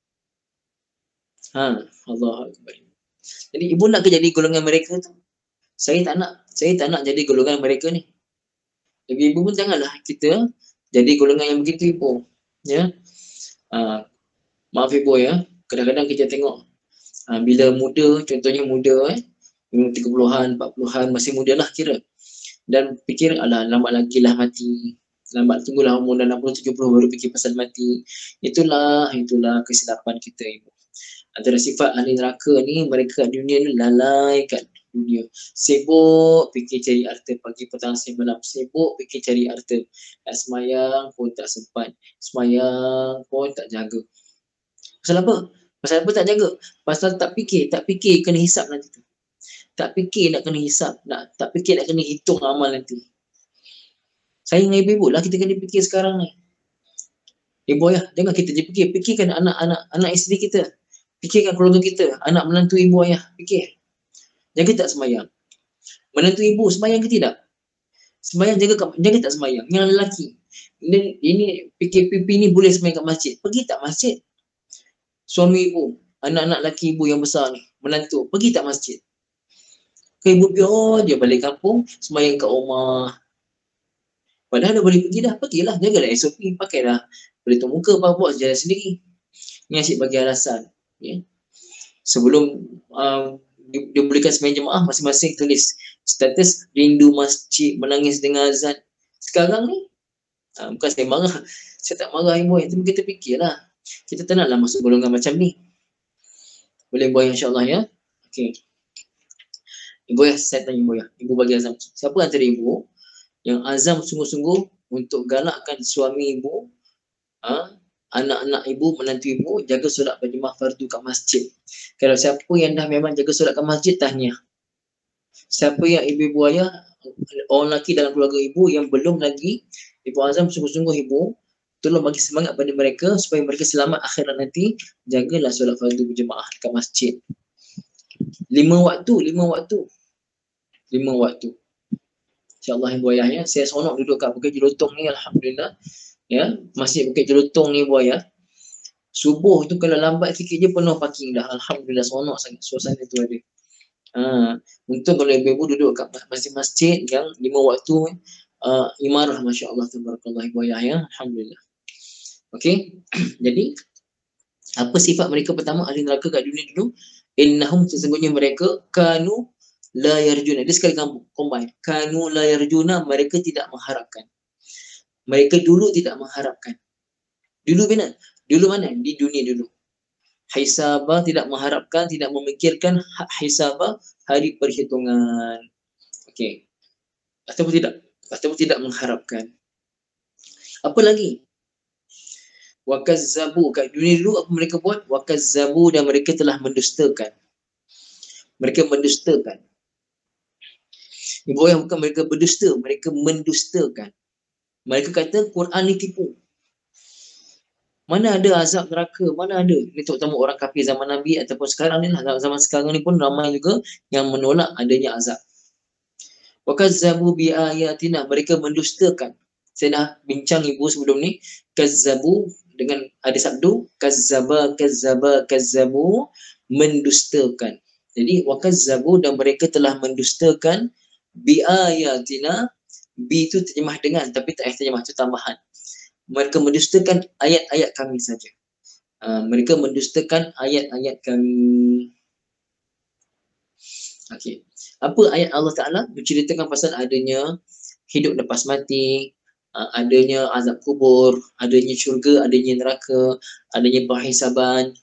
Allahu Akbar. Jadi ibu nak ke jadi golongan mereka tu? Saya tak nak jadi golongan mereka ni. Jadi ibu pun janganlah kita jadi golongan yang begitu ibu. Ya. Maaf ibu ya. Kadang-kadang kita tengok bila muda, contohnya muda 30-an, 40-an, masih muda lah kira. Dan fikir alah lambat lagi lah mati. Lambat tunggulah umur 60 70 baru fikir pasal mati. Itulah kesilapan kita ibu. Antara sifat ahli neraka ni, mereka kat dunia ni lalaikan dunia. Sibuk fikir cari harta pagi petang siang malam. Sibuk fikir cari harta. Nak semayang pun tak sempat. Semayang pun tak jaga. Pasal apa? Pasal apa tak jaga? Pasal tak fikir kena hisap nanti tu. Tak fikir nak kena hisap, tak fikir nak kena hitung amal nanti. Saya dengan ibu lah kita kena fikir sekarang ni. Ibu ayah, jangan kita je fikir. Fikirkan anak isteri kita. Fikirkan keluarga kita. Anak menantu ibu ayah. Fikir. Jaga tak semayang? Menantu ibu semayang ke tidak? Semayang jaga tak semayang? Yang lelaki. Ini fikir pipi ni boleh semayang kat masjid. Pergi tak masjid? Suami ibu, anak-anak lelaki ibu yang besar ni, menantu, pergi tak masjid? Ke ibu biar dia balik kampung, semayang kat rumah. Padahal dah boleh pergi dah, pergilah, jagalah SOP, pakailah pelitup muka, buat sejalan sendiri. Ni asyik bagi alasan. Ya. Sebelum dia bolehkan semayang jemaah, masing-masing tulis status rindu masjid, menangis dengan azan. Sekarang ni, bukan saya marah, saya tak marah ibu, tapi kita fikirlah. Kita tak naklah masuk golongan macam ni. Boleh buat insyaAllah ya. Okay. Ibu ya, saya tanya ibu ya. Ibu bagi azam. Siapa antara ibu yang azam sungguh-sungguh untuk galakkan suami ibu, anak-anak ibu, menantu ibu jaga solat berjemaah fardu kat masjid? Kalau siapa yang dah memang jaga solat kat masjid, tahniah. Siapa yang ibu-ibu ayah, orang lelaki dalam keluarga ibu yang belum lagi, ibu azam sungguh-sungguh ibu, tolong bagi semangat pada mereka supaya mereka selamat akhirat nanti. Jagalah solat fardu berjemaah kat masjid. 5 waktu. InsyaAllah ibu ayah ya. Saya seronok duduk kat Bukit Jelutong ni, alhamdulillah. Ya, Masjid Bukit Jelutong ni ibu ayah. Subuh tu kalau lambat sikit je penuh parking dah. Alhamdulillah, seronok sangat suasana tu ada. Untung kalau ibu-ibu duduk kat masjid-masjid yang 5 waktu, imarah, masya-Allah, tabarakallah ibu ayah ya. Alhamdulillah. Okey. Jadi apa sifat mereka pertama ahli neraka kat dunia dulu? Innahum, sesungguhnya mereka, kanu la yarjuna. Dia sekali combine. Kanu la yarjuna, mereka tidak mengharapkan. Mereka dulu tidak mengharapkan. Dulu mana? Dulu mana? Di dunia dulu. Hisabah, tidak mengharapkan, tidak memikirkan hisabah, hari perhitungan. Okey. Ataupun tidak? Ataupun tidak mengharapkan. Apa lagi? Wakazzabu, kat dunia dulu apa mereka buat? Wakazzabu, dan mereka telah mendustakan. Mereka mendustakan. Ibu ayah, bukan mereka berdusta, mereka mendustakan. Mereka kata Quran ni tipu. Mana ada azab neraka? Mana ada? Ini terutama orang kafir zaman Nabi ataupun sekarang ni lah. Zaman sekarang ni pun ramai juga yang menolak adanya azab. Wakazzabu bi ayatina, mereka mendustakan. Saya dah bincang ibu sebelum ni. Kazzabu dengan ada sabdu kazzabu, mendustakan. Jadi wakazzabu, dan mereka telah mendustakan bi ayatina. Bi itu terjemah dengan, tapi tak terjemah, itu tambahan. Mereka mendustakan ayat-ayat kami saja. Mereka mendustakan ayat-ayat kami. Okey. Apa ayat Allah Ta'ala? Menceritakan pasal adanya hidup lepas mati, adanya azab kubur, adanya syurga, adanya neraka, adanya perhisaban.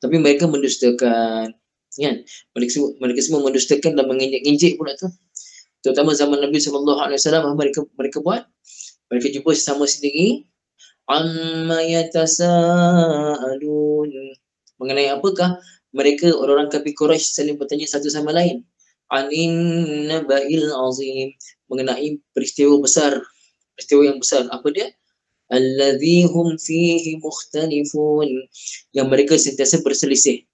Tapi mereka mendustakan. Kan? Mereka semua mendustakan dan menginjek-injek pula tu. Terutama zaman Nabi SAW, mereka buat. Mereka jumpa sesama sendiri. Amma yatasaalun. Mengenai apakah? Mereka, orang-orang kafir Quraisy, saling bertanya satu sama lain. Anin naba'il azim. Mengenai peristiwa besar. Peristiwa yang besar. Apa dia? Alladhi hum fihi mukhtalifun. Yang mereka sentiasa berselisih.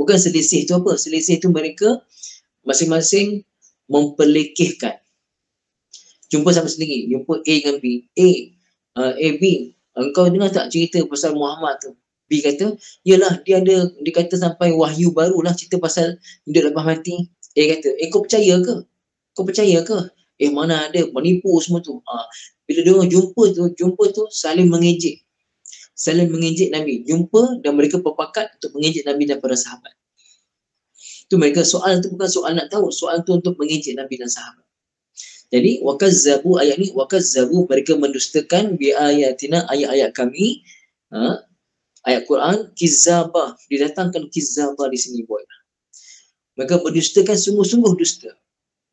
Bukan selisih tu apa? Selisih tu mereka masing-masing memperlekehkan. Jumpa sama sendiri. Jumpa A dengan B. B, engkau dengar tak cerita pasal Muhammad tu? B kata, yalah, dia kata sampai wahyu barulah cerita pasal hidup lepas mati. A kata, kau percaya ke? Kau percaya ke? Mana ada, menipu semua tu. Bila diorang jumpa tu saling mengejek. Saling mengejek Nabi. Jumpa dan mereka berpakat untuk mengejek Nabi dan para sahabat. Tu mereka, soal tu bukan soal nak tahu, soal tu untuk mengejek Nabi dan sahabat. Jadi wakazzabu, ayat ni wakazzabu, mereka mendustakan bi ayatina, ayat-ayat kami. Ayat Quran, kizzabah, didatangkan kizzabah di sini buat. Mereka mendustakan sungguh-sungguh dusta.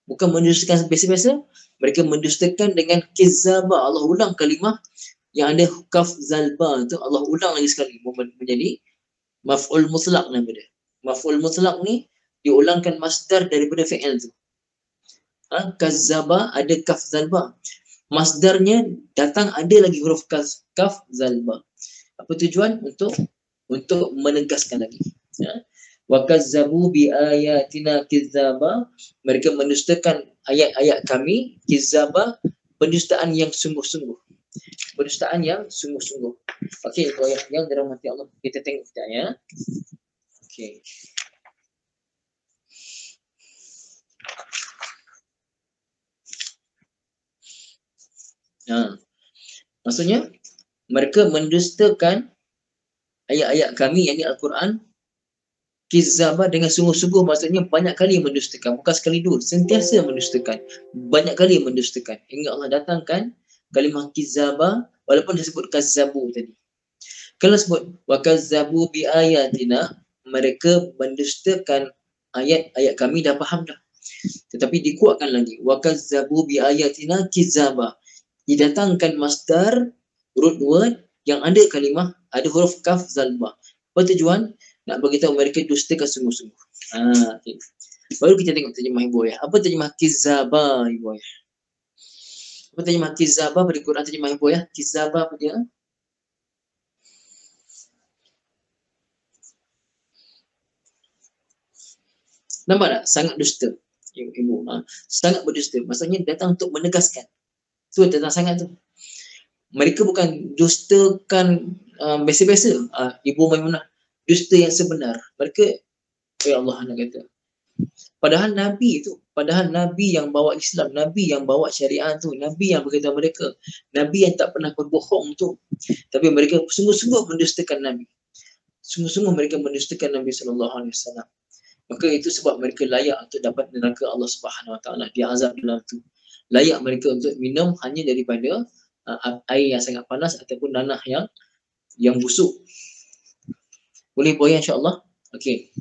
Bukan mendustakan biasa-biasa, mereka mendustakan dengan kizaba. Allah ulang kalimah yang ada kaf zalba tu, Allah ulang lagi sekali menjadi maf'ul mutlaq nama dia. Maf'ul mutlaq ni diulangkan masdar daripada fi'il tu. Kazzaba ada kaf zalba. Masdarnya datang ada lagi huruf kaf zalba. Apa tujuan? Untuk menegaskan lagi. Wa kazzabu bi ayatina kizzaba, mereka mendustakan ayat-ayat kami, kizzaba, pendustaan yang sungguh-sungguh. Pendustaan yang sungguh-sungguh. Okey, yang dirahmati Allah, kita tengok sekejap ya. Okey. Maksudnya mereka mendustakan ayat-ayat kami, yakni Al-Quran, kizaba dengan sungguh-sungguh, maksudnya banyak kali mendustakan, bukan sekali dua, sentiasa mendustakan, banyak kali mendustakan, hingga Allah datangkan kalimah kizaba walaupun disebut kazzabu tadi. Kalau sebut wa kazzabu bi ayatina, mereka mendustakan ayat-ayat kami, dah faham dah. Tetapi dikuatkan lagi, wa kazzabu bi ayatina kizaba, didatangkan masdar root word yang ada kalimah, ada huruf kaf zalba. Apa tujuan? Nak beritahu mereka dustakan sungguh-sungguh. Okay. Baru kita tengok terjemah Ibu Ayah. Apa terjemah kizaba Ibu Ayah? Apa terjemah kizaba pada Quran terjemah Ibu Ayah? Kizaba apa dia? Nampak tak? Sangat dusta. Ibu. Sangat berdusta. Maksudnya datang untuk menegaskan. Tu datang sangat tu. Mereka bukan dustakan biasa-biasa. Ibu Maimunah. Dusta yang sebenar. Mereka, ya Allah nak kata. Padahal Nabi yang bawa Islam, Nabi yang bawa syariat tu, Nabi yang berkata mereka, Nabi yang tak pernah berbohong tu. Tapi mereka sungguh-sungguh mendustakan Nabi. Sungguh-sungguh mereka mendustakan Nabi SAW. Maka itu sebab mereka layak untuk dapat neraka Allah Subhanahu Wa Taala. Dia azab dalam tu. Layak mereka untuk minum hanya daripada air yang sangat panas ataupun nanah yang busuk. Boleh boya insya-Allah? Okey.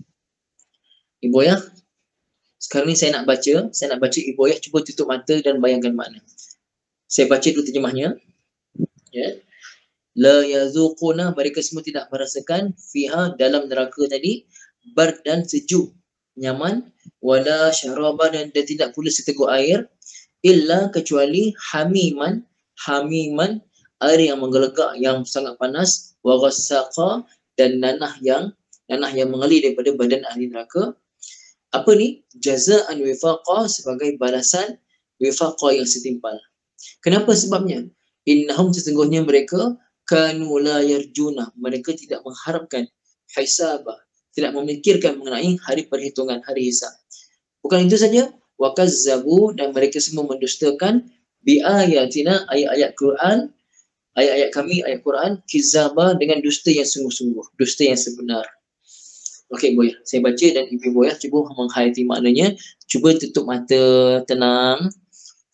Ibu Ayah, sekarang ni saya nak baca Ibu Ayah cuba tutup mata dan bayangkan makna. Saya baca dulu terjemahnya. Ya. La yazuquna, mereka semua tidak merasakan fiha, dalam neraka tadi, bar dan sejuk, nyaman, wala syaraba, dan tidak pula seteguk air, illa kecuali hamiman, air yang menggelegak yang sangat panas, wa ghassaqa, dan nanah yang mengalir daripada badan ahli neraka. Apa ni? Jazaan wifaqa, sebagai balasan wifaqa yang setimpal. Kenapa sebabnya? Innahum, sesungguhnya mereka, kanu la yarjuna, mereka tidak mengharapkan, hisabah, tidak memikirkan mengenai hari perhitungan, hari hisab. Bukan itu saja, wa kazzabu, dan mereka semua mendustakan bi ayatina, ayat-ayat Quran, ayat-ayat kami, ayat Quran, kizaba, dengan dusta yang sungguh-sungguh, dusta yang sebenar. Okey, Ibu Ayah, saya baca dan Ibu Ayah cuba menghayati maknanya. Cuba tutup mata tenang.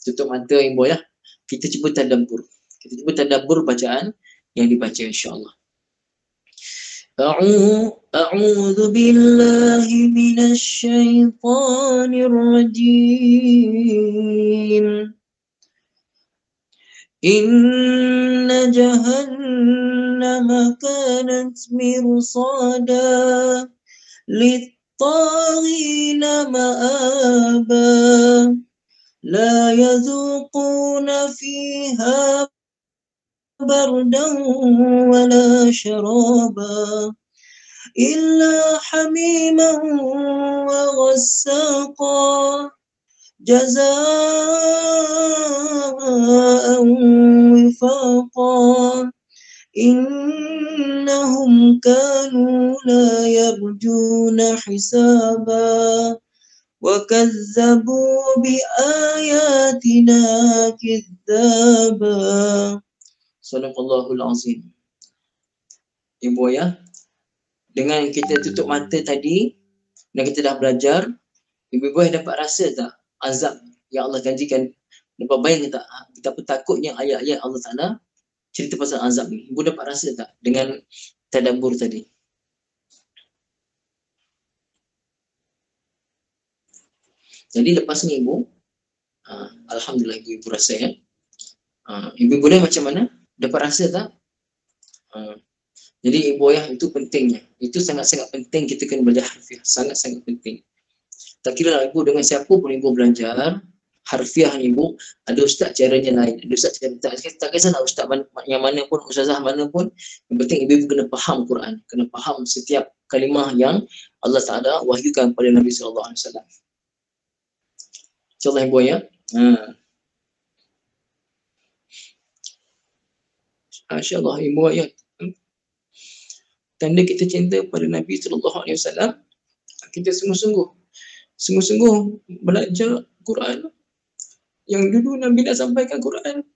Tutup mata Ibu Ayah. Kita cuba tadabbur. Bacaan yang dibaca insya-Allah. A'udzu billahi minasy syaithanir rajim. Inna jahannama kanat mirsada lit-taghina ma'aba la yadhuquna fiha bardan wala syaraba illa hamiman wa ghassaqa jazaa'an wifaqa innahum kanu la yarjuna hisaba wa kazzabu bi ayatina kidzaba. Sadaqallahul azim. Ibu Ayah, dengan kita tutup mata tadi dan kita dah belajar, Ibu Ayah dapat rasa tak azab yang Allah janjikan? Dapat bayang tak betapa takutnya ayat-ayat Allah Ta'ala cerita pasal azab ni? Ibu dapat rasa tak dengan tadabbur tadi? Jadi lepas ni ibu, alhamdulillah ibu rasa ya. Ibu boleh macam mana? Dapat rasa tak? Jadi ibu ayah itu pentingnya. Itu sangat-sangat penting kita kena belajar harfiah. Sangat-sangat penting. Tak kira lah ibu dengan siapa pun ibu belajar harfiah ni ibu, ada ustaz caranya lain, ada ustaz cara tak kisahlah ustaz yang mana pun, ustazah mana pun, yang penting ibu kena faham Quran, kena faham setiap kalimah yang Allah Taala wahyukan kepada Nabi sallallahu alaihi wasallam. InsyaAllah ibu ya. InsyaAllah ibu ya. Tanda kita cinta pada Nabi sallallahu alaihi wasallam, kita sungguh-sungguh belajar Quran. Yang dulu Nabi nak sampaikan Quran.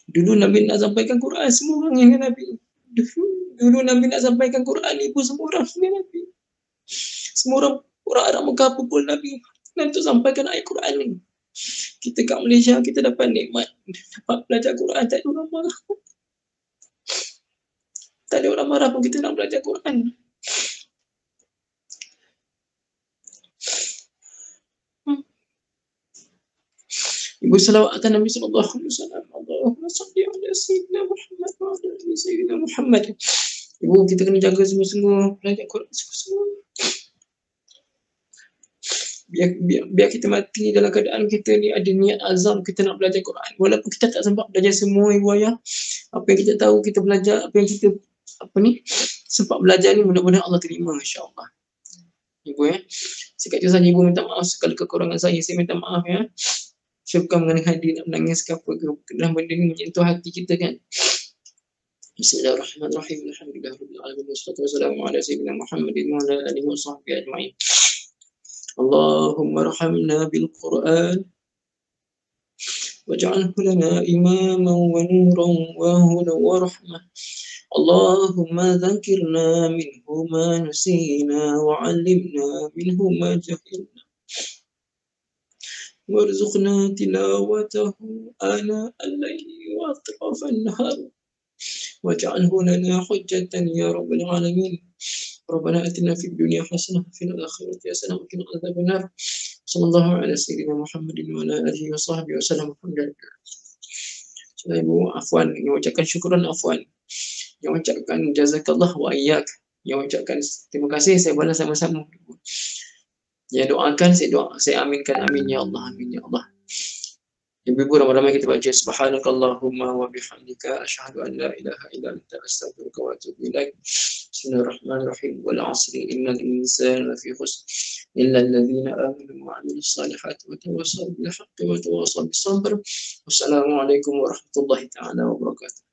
Dulu Nabi nak sampaikan Quran, semua orang dengan Nabi. Dulu Nabi nak sampaikan Quran, ibu semua orang dengan Nabi. Semua orang Arab Mekah pun Nabi nak sampaikan ayat Quran ni. Kita kat Malaysia, kita dapat nikmat, dapat belajar Quran, tak ada orang marah. Tak ada orang marah pun kita nak belajar Quran. Ibu salawatkan Nabi sallallahu alaihi wasallam. Allahumma salli ala sayyidina Muhammad wa ala ali sayyidina Muhammad. Ibu kita kena jaga sungguh-sungguh belajar Quran sungguh-sungguh. Biar kita mati dalam keadaan kita ni ada niat azam kita nak belajar Quran. Walaupun kita tak sempat belajar semua ibu ayah. Apa yang kita tahu kita belajar, apa yang kita sempat belajar ni mudah-mudahan Allah terima insya-Allah. Ibu ya. Sekali saja ibu minta maaf segala kekurangan saya minta maaf ya. Saya bukan mengenai hadir nak menangis ke apa ke. Kerana benda ni menyentuh hati kita kan. Bismillahirrahmanirrahim. Alhamdulillahirabbil alamin. Wassalatu wassalamu ala sayyidina Muhammadin wa ala alihi wa sahbihi ajma'in. Allahumma arhamna bil Qur'an waj'alhu lana imaman wa nuran wa hudan wa rahmah. Allahumma dhakkirna minhu ma nusina wa 'allimna minhu ma jahilna. وارزقنا تلاوته آناء الليل وأطراف النهار واجعله لنا حجة يا رب العالمين. ربنا آتنا في الدنيا حسنة وفي الآخرة حسنة وقنا عذاب النار. صلى الله على سيدنا محمد وعلى آله وصحبه وسلم. الحمد لله. Ibu afwan, yang ucapkan syukuran afwan, yang ucapkan jazakallah wa iyyak, yang ucapkan terima kasih saya balas sama-sama. Ya doakan, saya aminkan, amin ya Allah, amin ya Allah. Ibu-ibu ramai-ramai kita baca subhanakallahumma wa bihamdika asyhadu an la ilaha illa anta astaghfiruka wa atubu ilaik. Bismillahirrahmanirrahim. Wal 'asri innal insana lafi khusr illa alladhina amanu wa 'amilus salihati wa tawassaw bil haqqi wa tawassaw bis sabr. Wassalamualaikum warahmatullahi taala wabarakatuh.